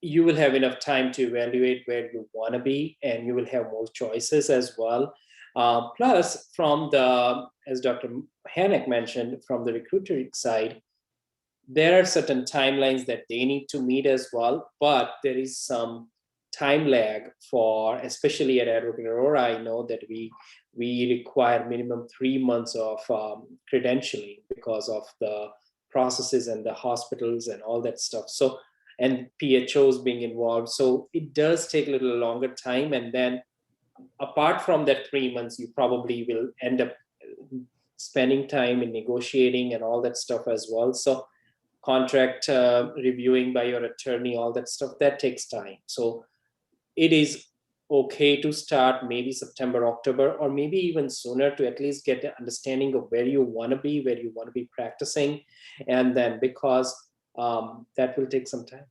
you will have enough time to evaluate where you want to be, and you will have more choices as well. Plus, from as Dr. Hennick mentioned, from the recruiting side, there are certain timelines that they need to meet as well, but there is some time lag for, especially at Advocate Aurora, I know that we require minimum 3 months of credentialing because of the processes and the hospitals and all that stuff. So, and PHOs being involved. So it does take a little longer time. And then apart from that 3 months, you probably will end up spending time in negotiating and all that stuff as well. So contract reviewing by your attorney, all that stuff, that takes time. So it is okay to start maybe September, October, or maybe even sooner, to at least get the understanding of where you want to be practicing. And then, because that will take some time.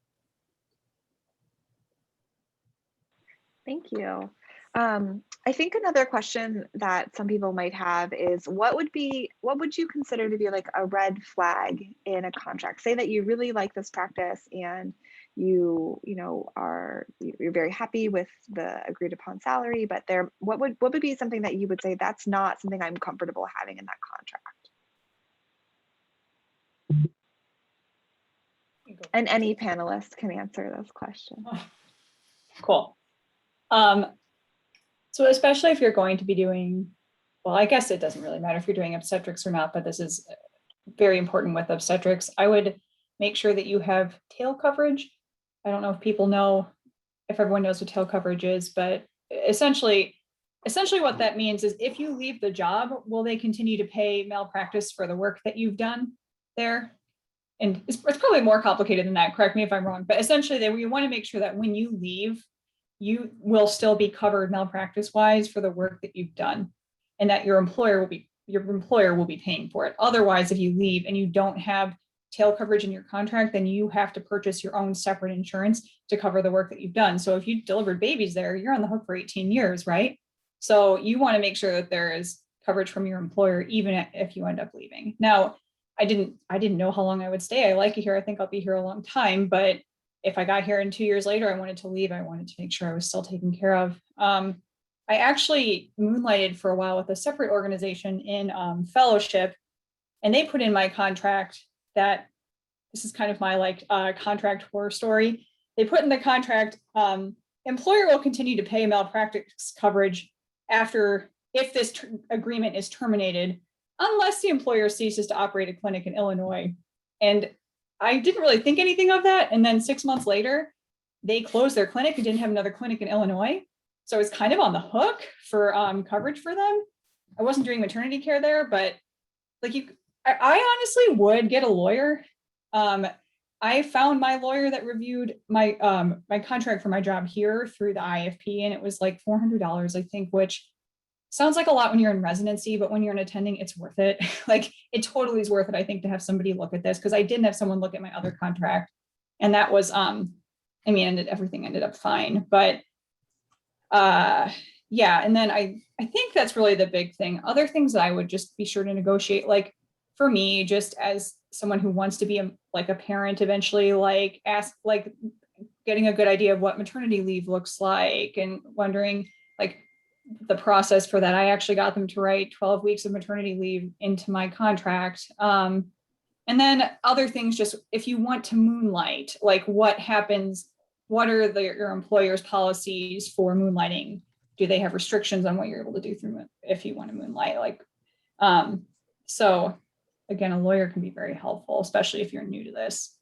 Thank you. I think another question that some people might have is, what would you consider to be like a red flag in a contract? Say that you really like this practice and you're very happy with the agreed upon salary, but what would be something that you would say, that's not something I'm comfortable having in that contract? And any panelist can answer those questions.
Cool. So especially if you're going to be doing, well, I guess it doesn't really matter if you're doing obstetrics or not, but this is very important with obstetrics. I would make sure that you have tail coverage. I don't know if people know, if everyone knows what tail coverage is, but essentially what that means is if you leave the job, will they continue to pay malpractice for the work that you've done there? And it's probably more complicated than that, correct me if I'm wrong, but essentially we want to make sure that when you leave, you will still be covered malpractice wise for the work that you've done, and that your employer will be paying for it. Otherwise, if you leave and you don't have tail coverage in your contract, then you have to purchase your own separate insurance to cover the work that you've done. So if you delivered babies there, you're on the hook for 18 years, right? So you want to make sure that there is coverage from your employer, even if you end up leaving. Now, I didn't know how long I would stay. I like it here. I think I'll be here a long time, but if I got here and 2 years later, I wanted to leave, I wanted to make sure I was still taken care of. I actually moonlighted for a while with a separate organization in fellowship, and they put in my contract that, this is kind of my contract horror story. They put in the contract, employer will continue to pay malpractice coverage if this agreement is terminated, unless the employer ceases to operate a clinic in Illinois. And I didn't really think anything of that. And then 6 months later, they closed their clinic and didn't have another clinic in Illinois. So I was kind of on the hook for coverage for them. I wasn't doing maternity care there, but I honestly would get a lawyer. I found my lawyer that reviewed my contract for my job here through the IAFP, and it was like $400, I think, which sounds like a lot when you're in residency, but when you're an attending, it's worth it. Like, it totally is worth it, I think, to have somebody look at this, because I didn't have someone look at my other contract, and that was everything ended up fine. But yeah, and then I think that's really the big thing. Other things that I would just be sure to negotiate, like for me, just as someone who wants to be a parent eventually, getting a good idea of what maternity leave looks like, and wondering the process for that. I actually got them to write 12 weeks of maternity leave into my contract. And then other things, just if you want to moonlight, what happens, what are your employer's policies for moonlighting? Do they have restrictions on what you're able to do if you want to moonlight? So again, a lawyer can be very helpful, especially if you're new to this.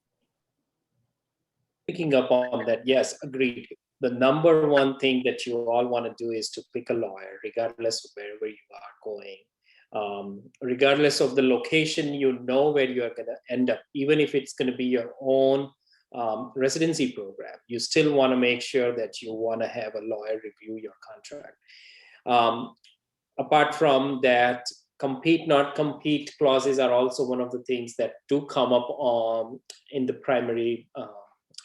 Picking up on that, yes, agreed. The number one thing that you all want to do is to pick a lawyer, regardless of wherever you are going. Regardless of the location, you know where you are going to end up. Even if it's going to be your own residency program, you still want to make sure that you want to have a lawyer review your contract. Apart from that, compete, not compete clauses are also one of the things that do come up in the primary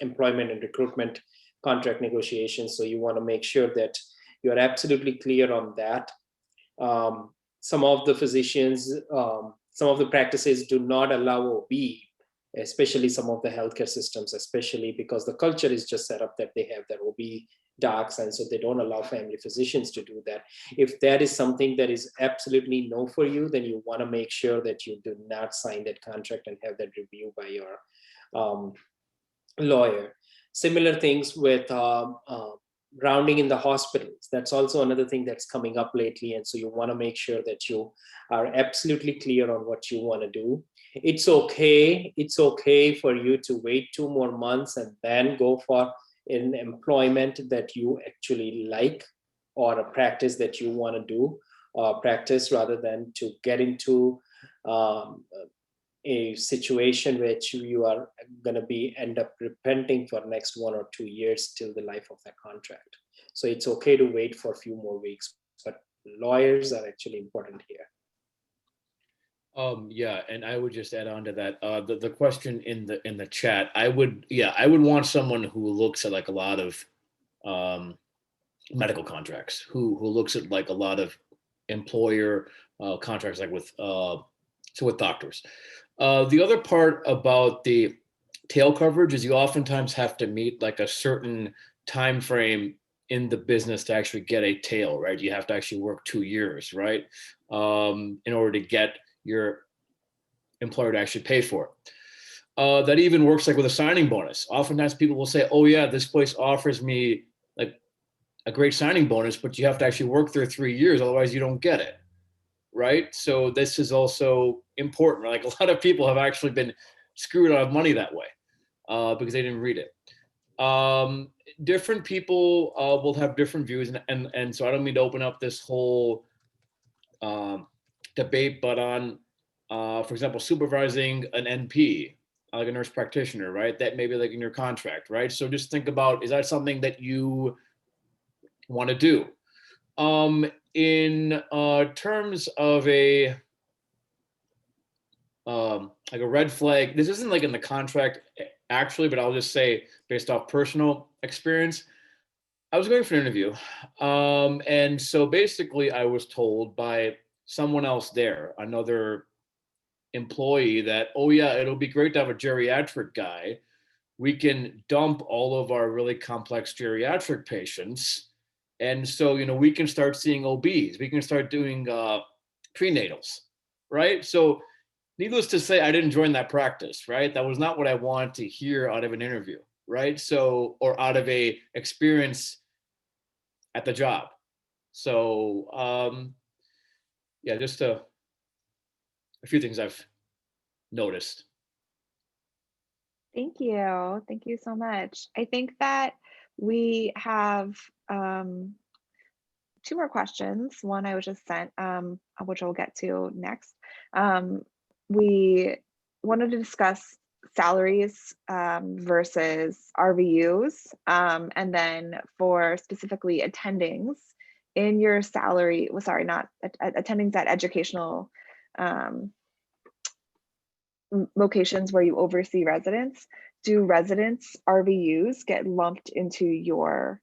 employment and recruitment contract negotiations. So you want to make sure that you are absolutely clear on that. Some of the physicians, some of the practices do not allow OB, especially some of the healthcare systems, especially because the culture is just set up that they have their OB docs, and so they don't allow family physicians to do that. If that is something that is absolutely no for you, then you want to make sure that you do not sign that contract and have that reviewed by your lawyer. Similar things with rounding in the hospitals. That's also another thing that's coming up lately. And so you want to make sure that you are absolutely clear on what you want to do. It's okay. It's okay for you to wait 2 more months and then go for an employment that you actually like, or a practice that you want to do, practice, rather than to get into a situation which you are going to end up repenting for next 1 or 2 years till the life of that contract. So it's okay to wait for a few more weeks, but lawyers are actually important here.
Yeah, and I would just add on to that. The question in the chat, I would want someone who looks at a lot of medical contracts, who looks at a lot of employer contracts, with doctors. The other part about the tail coverage is you oftentimes have to meet a certain time frame in the business to actually get a tail, right? You have to actually work 2 years, right? In order to get your employer to actually pay for it. that even works like with a signing bonus. Oftentimes people will say, oh yeah, this place offers me like a great signing bonus, but you have to actually work there 3 years, otherwise you don't get it, right? So this is also important. Like a lot of people have actually been screwed out of money that way because they didn't read it. Different people will have different views, and so I don't mean to open up this whole debate, but on, for example, supervising an NP, like a nurse practitioner, right? That may be like in your contract, right? So just think about, is that something that you want to do? In terms of a like a red flag, this isn't like in the contract actually, but I'll just say based off personal experience, I was going for an interview. And so basically I was told by someone else there, another employee, that, oh yeah, it'll be great to have a geriatric guy. We can dump all of our really complex geriatric patients. And so, you know, we can start seeing OBs, we can start doing prenatals, right? So needless to say, I didn't join that practice, right? That was not what I wanted to hear out of an interview, right? So, or out of a experience at the job. So, yeah, just a few things I've noticed.
Thank you. Thank you so much. I think that we have 2 more questions. One I was just sent, which we'll get to next. We wanted to discuss salaries versus RVUs, and then for specifically attendings in your salary, well, sorry, not attendings at educational locations where you oversee residents. Do residents' RVUs get lumped into your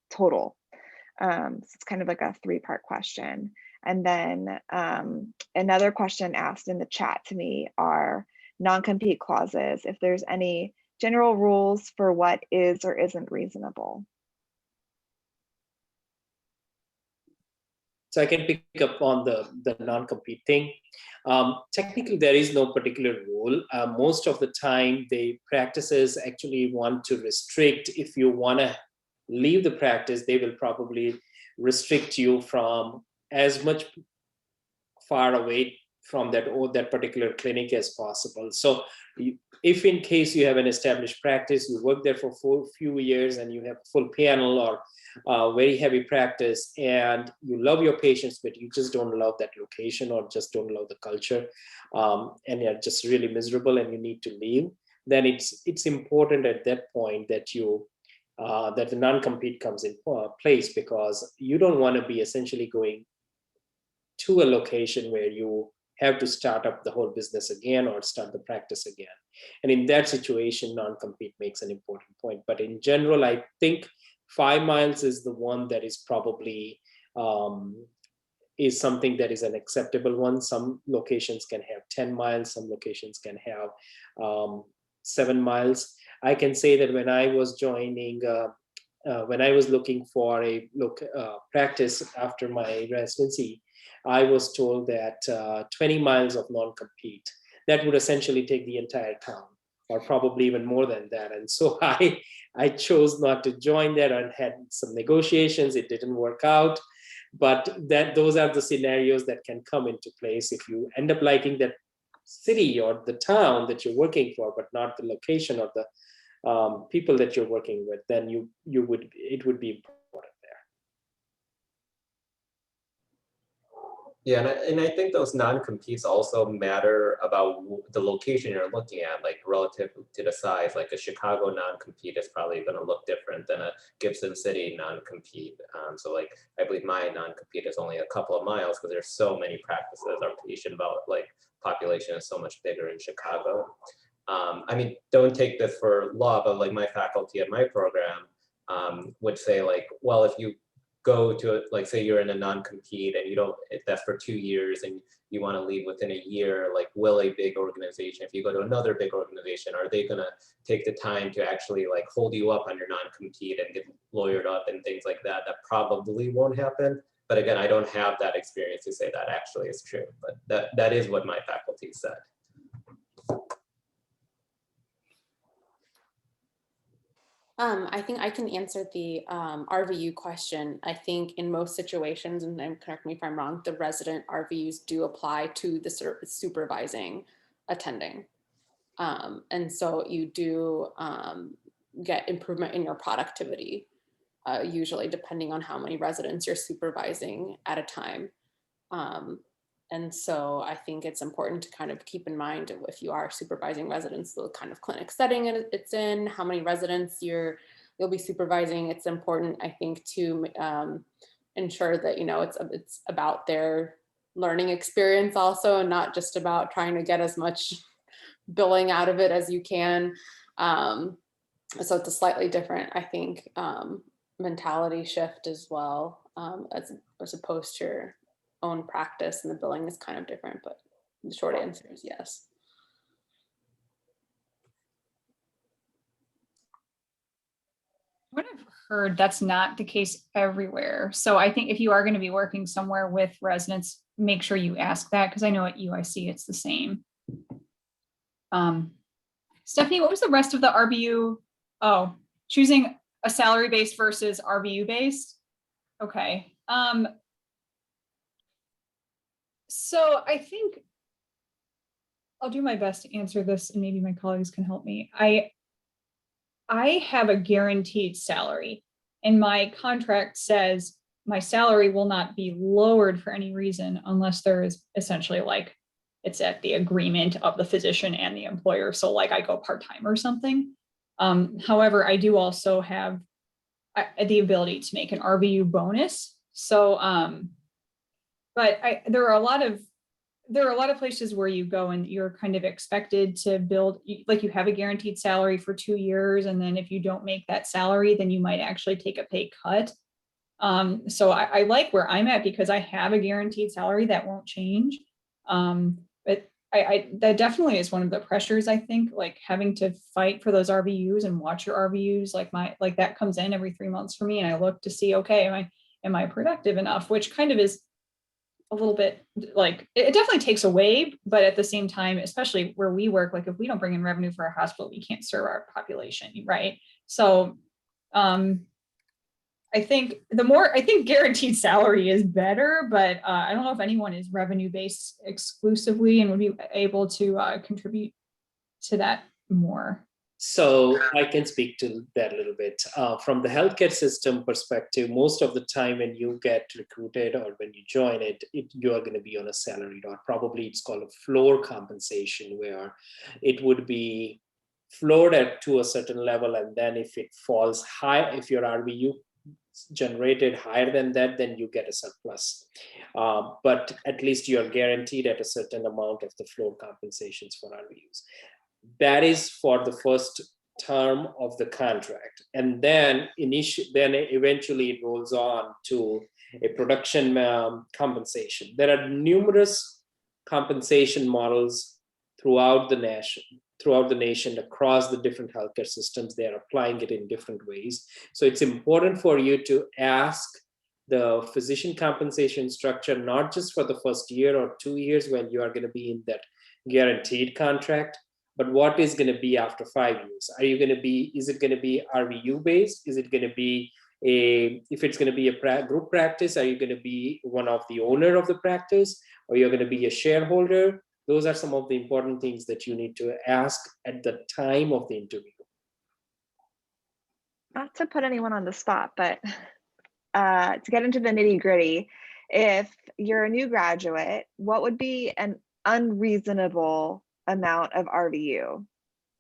total? So it's kind of like a 3-part question. And then another question asked in the chat to me are non-compete clauses, if there's any general rules for what is or isn't reasonable.
So I can pick up on the non-compete thing. Technically, there is no particular rule. Most of the time, the practices actually want to restrict. If you want to leave the practice, they will probably restrict you from as much far away from that particular clinic as possible. So if in case you have an established practice, you work there for a few years and you have a full panel or very heavy practice, and you love your patients, but you just don't love that location or just don't love the culture, and you're just really miserable and you need to leave, then it's important at that point that you that the non-compete comes in place, because you don't want to be essentially going to a location where you have to start up the whole business again or start the practice again. And in that situation, non-compete makes an important point. But in general, I think 5 miles is the one that is probably is something that is an acceptable one. Some locations can have 10 miles, some locations can have 7 miles. I can say that when I was joining, when I was looking for a practice after my residency, I was told that 20 miles of non-compete, that would essentially take the entire town, or probably even more than that. And so I chose not to join that and had some negotiations. It didn't work out, but those are the scenarios that can come into place if you end up liking that city or the town that you're working for, but not the location or the people that you're working with. Then it would be important there.
Yeah, and I think those non-competes also matter about the location you're looking at, like relative to the size. Like a Chicago non-compete is probably going to look different than a Gibson City non-compete. So like, I believe my non-compete is only a couple of miles because there's so many practices. Our patient population is so much bigger in Chicago. I mean, don't take this for law, but like my faculty at my program would say like, well, if you go to like, say you're in a non-compete and you don't, if that's for 2 years and you want to leave within a year, like will a big organization, if you go to another big organization, are they going to take the time to actually like hold you up on your non-compete and get lawyered up and things like that? That probably won't happen. But again, I don't have that experience to say that actually is true, but that is what my faculty said.
I think I can answer the RVU question. I think in most situations, and correct me if I'm wrong, the resident RVUs do apply to the supervising attending. And so you do get improvement in your productivity, usually depending on how many residents you're supervising at a time. And so I think it's important to kind of keep in mind if you are supervising residents, the kind of clinic setting it's in, how many residents you'll be supervising. It's important, I think, to ensure that, you know, it's about their learning experience also, and not just about trying to get as much billing out of it as you can. So it's a slightly different, I think, mentality shift as well, as opposed to your own practice, and the billing is kind of different, but the short answer is yes.
What I've heard, that's not the case everywhere. So I think if you are going to be working somewhere with residents, make sure you ask that, because I know at UIC it's the same. Stephanie, what was the rest of the RVU? Oh, choosing a salary based versus RVU based. Okay. So I think I'll do my best to answer this, and maybe my colleagues can help me. I have a guaranteed salary, and my contract says my salary will not be lowered for any reason unless there is essentially like it's at the agreement of the physician and the employer. So like I go part-time or something. However, I do also have the ability to make an RVU bonus. So, but there are a lot of places where you go and you're kind of expected to build, like you have a guaranteed salary for 2 years. And then if you don't make that salary, then you might actually take a pay cut. So I like where I'm at because I have a guaranteed salary that won't change. But that definitely is one of the pressures, I think, like having to fight for those RVUs and watch your RVUs, like that comes in every 3 months for me. And I look to see, okay, am I productive enough, which kind of is a little bit like, it definitely takes away, but at the same time, especially where we work, like if we don't bring in revenue for our hospital, we can't serve our population, right? So I think guaranteed salary is better, but I don't know if anyone is revenue based exclusively and would be able to contribute to that more.
So I can speak to that a little bit. From the healthcare system perspective, most of the time when you get recruited or when you join it, you are going to be on a salaried, or probably it's called a floor compensation, where it would be floored to a certain level. And then if it falls high, if your RVU generated higher than that, then you get a surplus. But at least you're guaranteed at a certain amount of the floor compensations for RVUs. That is for the first term of the contract. And then eventually it rolls on to a production compensation. There are numerous compensation models throughout the nation, across the different healthcare systems. They are applying it in different ways. So it's important for you to ask the physician compensation structure, not just for the first year or 2 years when you are going to be in that guaranteed contract, but what is going to be after 5 years? Is it going to be RVU based? Is it going to be if it's going to be a group practice, are you going to be one of the owner of the practice, or you're going to be a shareholder? Those are some of the important things that you need to ask at the time of the interview.
Not to put anyone on the spot, but to get into the nitty gritty, if you're a new graduate, what would be an unreasonable amount of RVU?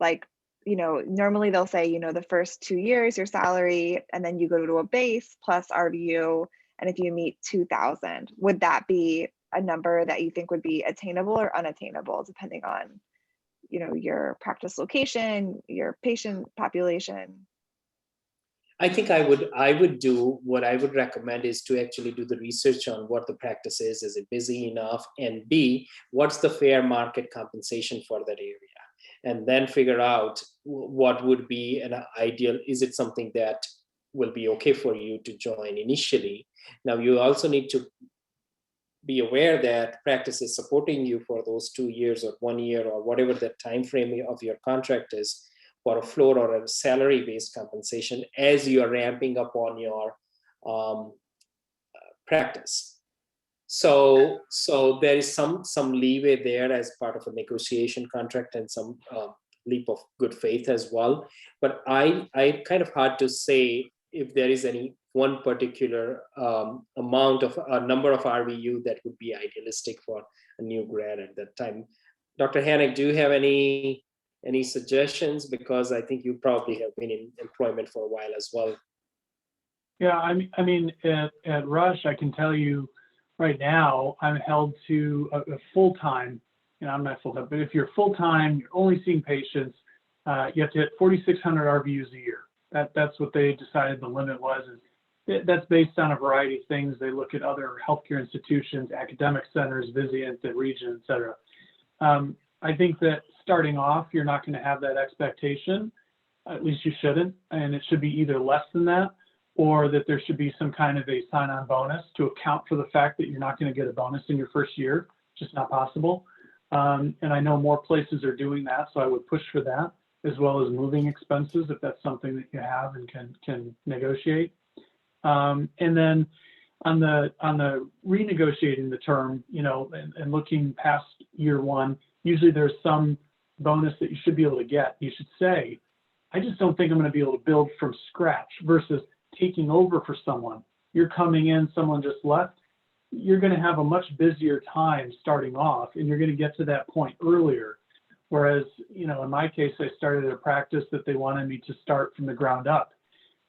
Like, normally they'll say, the first 2 years, your salary, and then you go to a base plus RVU. And if you meet 2,000, would that be a number that you think would be attainable or unattainable, depending on, your practice location, your patient population?
I think I would do what I would recommend is to actually do the research on what the practice is. Is it busy enough? And B, what's the fair market compensation for that area? And then figure out what would be an ideal. Is it something that will be okay for you to join initially? Now, you also need to be aware that practice is supporting you for those 2 years or 1 year or whatever the time frame of your contract is for a floor or a salary-based compensation as you are ramping up on your practice. So there is some leeway there as part of a negotiation contract and some leap of good faith as well. But I kind of hard to say if there is any one particular amount of a number of RVU that would be idealistic for a new grad at that time. Dr. Hannock, do you have any suggestions? Because I think you probably have been in employment for a while as well.
Yeah, I mean, at Rush, I can tell you right now, I'm held to a full-time, I'm not full-time, but if you're full-time, you're only seeing patients, you have to hit 4,600 RVUs a year. That's what they decided the limit was. That's based on a variety of things. They look at other healthcare institutions, academic centers, Vizient, the region, et cetera. I think that starting off, you're not going to have that expectation. At least you shouldn't. And it should be either less than that, or that there should be some kind of a sign-on bonus to account for the fact that you're not going to get a bonus in your first year. Just not possible. And I know more places are doing that, so I would push for that, as well as moving expenses if that's something that you have and can negotiate. And then on the renegotiating the term, and looking past year one, usually there's some bonus that you should be able to get. You should say, I just don't think I'm going to be able to build from scratch versus taking over for someone. You're coming in, someone just left. You're going to have a much busier time starting off, and you're going to get to that point earlier. Whereas, in my case, I started a practice that they wanted me to start from the ground up,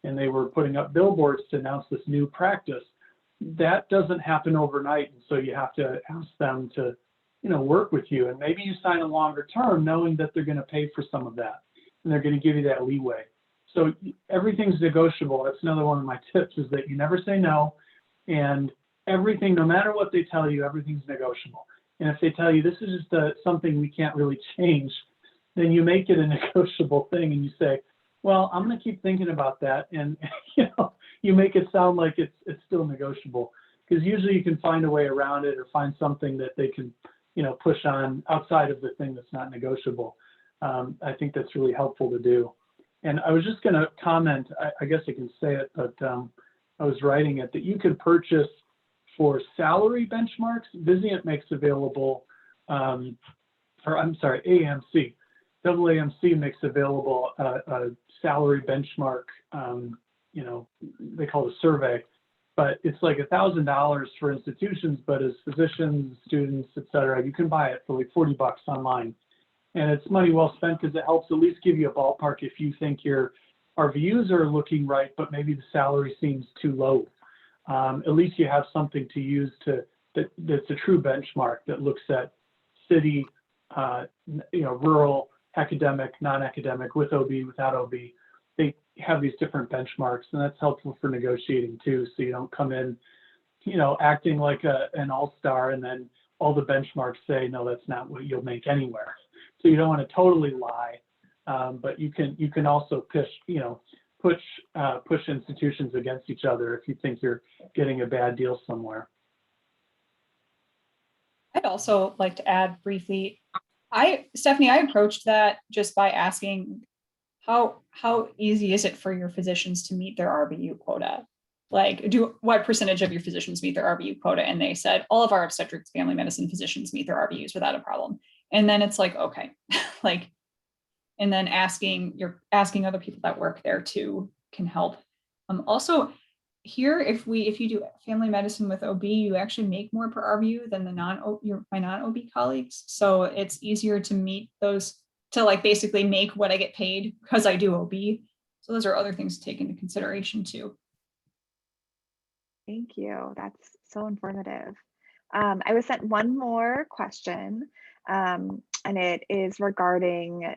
and they were putting up billboards to announce this new practice. That doesn't happen overnight, and so you have to ask them to, work with you, and maybe you sign a longer term knowing that they're going to pay for some of that, and they're going to give you that leeway. So everything's negotiable. That's another one of my tips, is that you never say no, and everything, no matter what they tell you, everything's negotiable. And if they tell you this is just something we can't really change, then you make it a negotiable thing, and you say, well, I'm going to keep thinking about that, and you make it sound like it's still negotiable, because usually you can find a way around it or find something that they can push on outside of the thing that's not negotiable. I think that's really helpful to do. And I was just going to comment, I guess I can say it, but I was writing it, that you could purchase for salary benchmarks. Vizient makes available, AMC. AAMC makes available a salary benchmark, they call it a survey, but it's like $1,000 for institutions, but as physicians, students, et cetera, you can buy it for like $40 online. And it's money well spent, because it helps at least give you a ballpark if you think your RVUs are looking right, but maybe the salary seems too low. At least you have something to use that's a true benchmark that looks at city, rural, academic, non-academic, with OB, without OB. They have these different benchmarks, and that's helpful for negotiating too. So you don't come in, acting like an all-star, and then all the benchmarks say, no, that's not what you'll make anywhere. So you don't want to totally lie, but you can also push institutions against each other if you think you're getting a bad deal somewhere.
I'd also like to add briefly, Stephanie, I approached that just by asking how easy is it for your physicians to meet their RVU quota? Like, what percentage of your physicians meet their RVU quota? And they said, all of our obstetrics family medicine physicians meet their RVUs without a problem. And then it's like, okay, and then asking other people that work there too can help. Also, here, if you do family medicine with OB, you actually make more per RVU than my non-OB colleagues. So it's easier to meet those, to basically make what I get paid because I do OB. So those are other things to take into consideration too.
Thank you. That's so informative. I was sent one more question, and it is regarding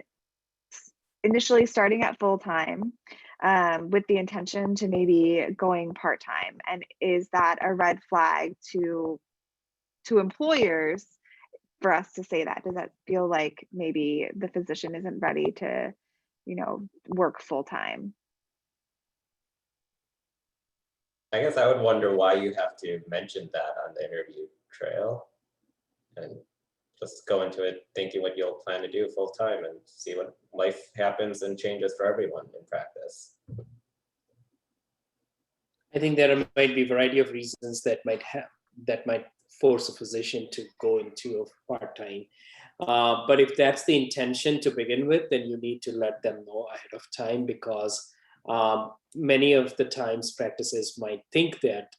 initially starting at full-time with the intention to maybe going part-time. And is that a red flag to employers for us to say that? Does that feel like maybe the physician isn't ready to, work full-time?
I guess I would wonder why you have to mention that on the interview trail. And just go into it thinking what you'll plan to do full time and see what life happens and changes for everyone in practice.
I think there might be a variety of reasons that might force a physician to go into a part-time. But if that's the intention to begin with, then you need to let them know ahead of time, because many of the times practices might think that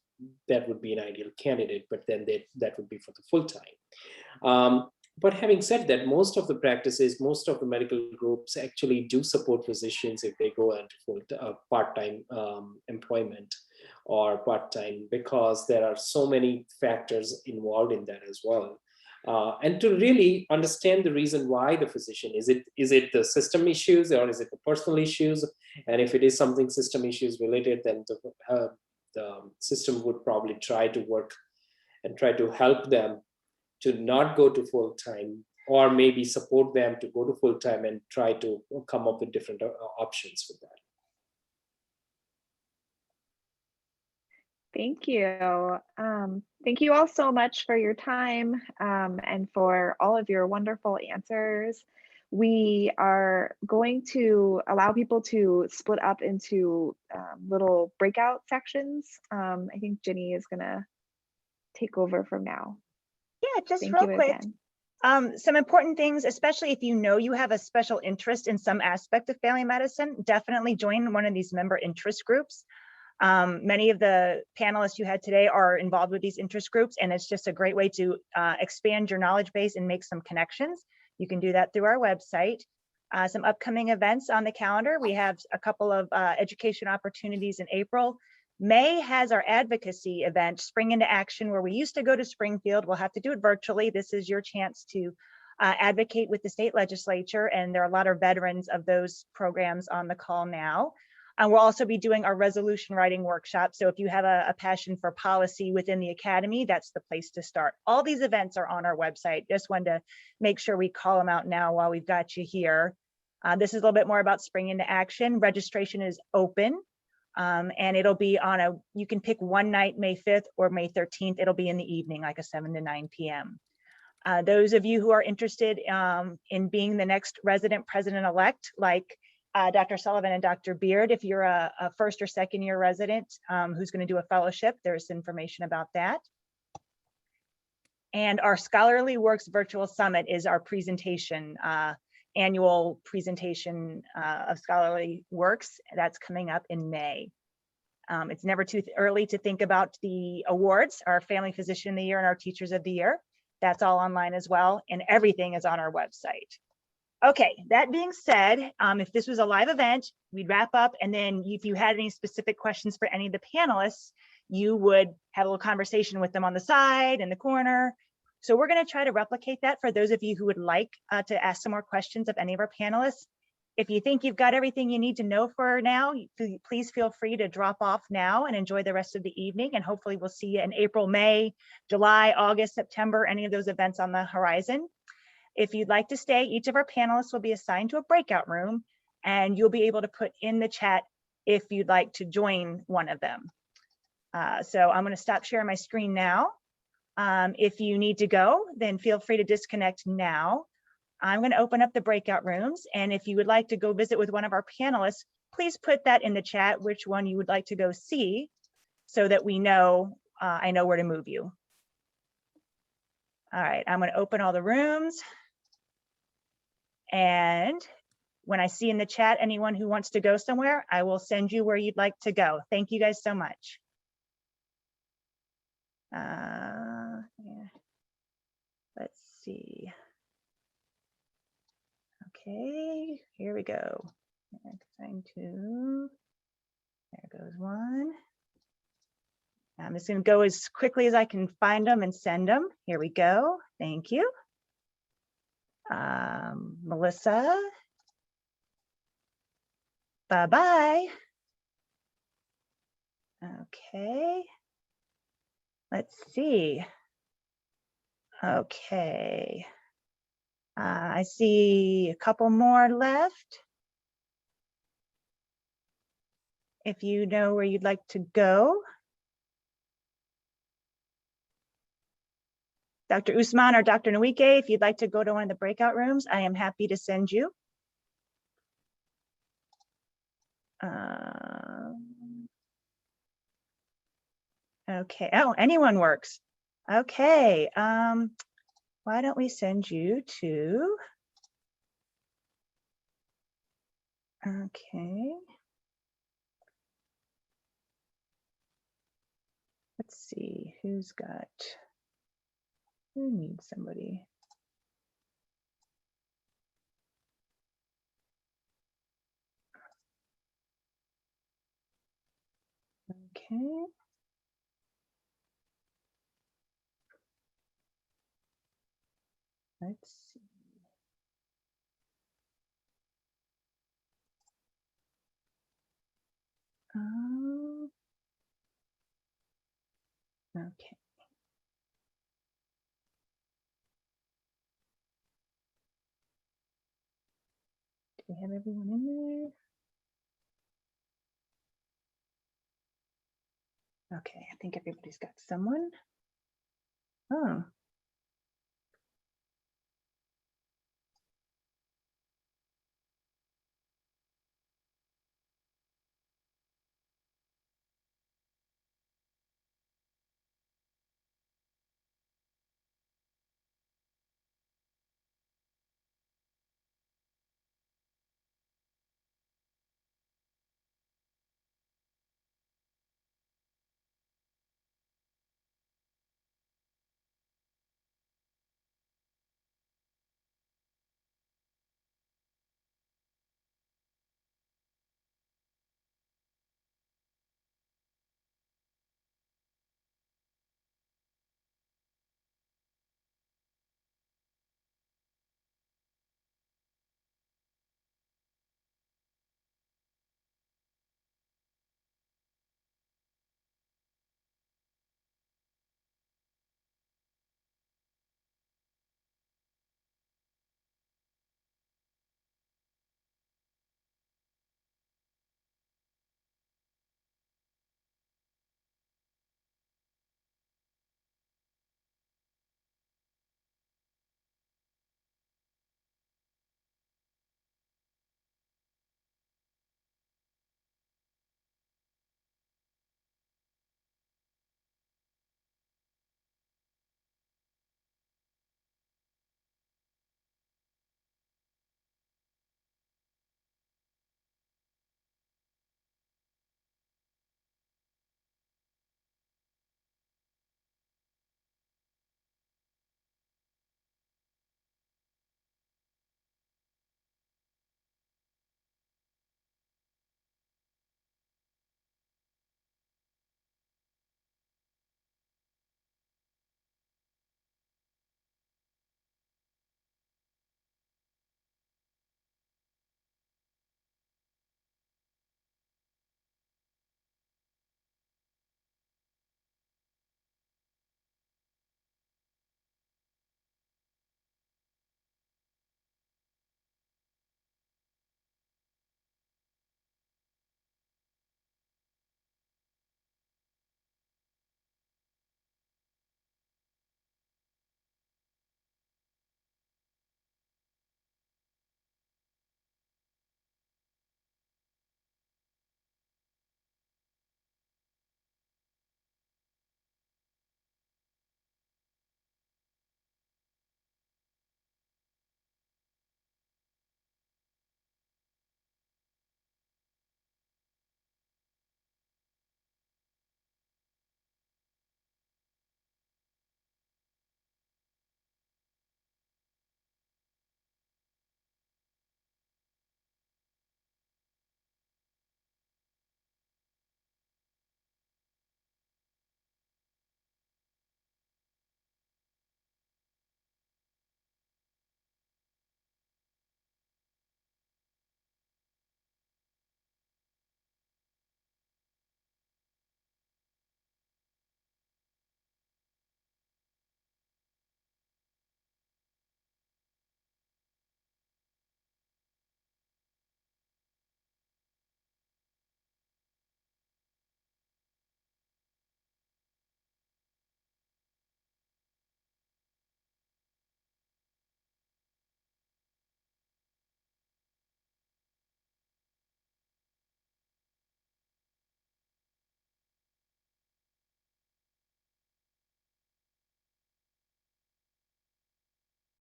that would be an ideal candidate, but then that would be for the full time. But having said that, most of the practices, most of the medical groups actually do support physicians if they go into part-time employment or part-time, because there are so many factors involved in that as well. And to really understand the reason why the physician, is it the system issues or is it the personal issues? And if it is something system issues related, then the system would probably try to work and try to help them to not go to full-time, or maybe support them to go to full-time and try to come up with different options with that.
Thank you. Thank you all so much for your time and for all of your wonderful answers. We are going to allow people to split up into little breakout sections. I think Ginny is going to take over from now.
Yeah, just
Thank
real
you
quick.
again.
Some important things, especially if you know you have a special interest in some aspect of family medicine, definitely join one of these member interest groups. Many of the panelists you had today are involved with these interest groups, and it's just a great way to expand your knowledge base and make some connections. You can do that through our website. Some upcoming events on the calendar. We have a couple of education opportunities in April. May has our advocacy event, Spring into Action, where we used to go to Springfield. We'll have to do it virtually. This is your chance to advocate with the state legislature, and there are a lot of veterans of those programs on the call now. We'll also be doing our resolution writing workshop. So if you have a passion for policy within the academy, that's the place to start. All these events are on our website. Just wanted to make sure we call them out now while we've got you here. This is a little bit more about Spring into Action. Registration is open. And it'll be on you can pick one night, May 5th or May 13th. It'll be in the evening, like a 7 to 9 p.m. Those of you who are interested in being the next resident president-elect, like Dr. Sullivan and Dr. Beard, if you're a first or second year resident who's going to do a fellowship, there's information about that. And our Scholarly Works Virtual Summit is our presentation, annual presentation of scholarly works. That's coming up in May. It's never too early to think about the awards, our Family Physician of the Year and our Teachers of the Year. That's all online as well, and everything is on our website. Okay, that being said, if this was a live event, we'd wrap up, and then if you had any specific questions for any of the panelists, you would have a little conversation with them on the side, in the corner. So we're going to try to replicate that for those of you who would like to ask some more questions of any of our panelists. If you think you've got everything you need to know for now, please feel free to drop off now and enjoy the rest of the evening. And hopefully we'll see you in April, May, July, August, September, any of those events on the horizon. If you'd like to stay, each of our panelists will be assigned to a breakout room, and you'll be able to put in the chat if you'd like to join one of them. So I'm going to stop sharing my screen now. If you need to go, then feel free to disconnect now. I'm going to open up the breakout rooms, and if you would like to go visit with one of our panelists, please put that in the chat, which one you would like to go see, so that we know, I know where to move you. All right, I'm going to open all the rooms. And when I see in the chat anyone who wants to go somewhere, I will send you where you'd like to go. Thank you guys so much. Yeah. Let's see. Okay, here we go. Assign two. There goes one. I'm just going to go as quickly as I can find them and send them. Here we go. Thank you. Melissa. Bye-bye. Okay. Let's see. Okay. I see a couple more left. If you know where you'd like to go. Dr. Usman or Dr. Nwike, if you'd like to go to one of the breakout rooms, I am happy to send you. Okay, oh, anyone works. Okay, why don't we send you to, okay. Let's see, who needs somebody? Okay. Let's see. Okay. Do we have everyone in there? Okay, I think everybody's got someone. Oh,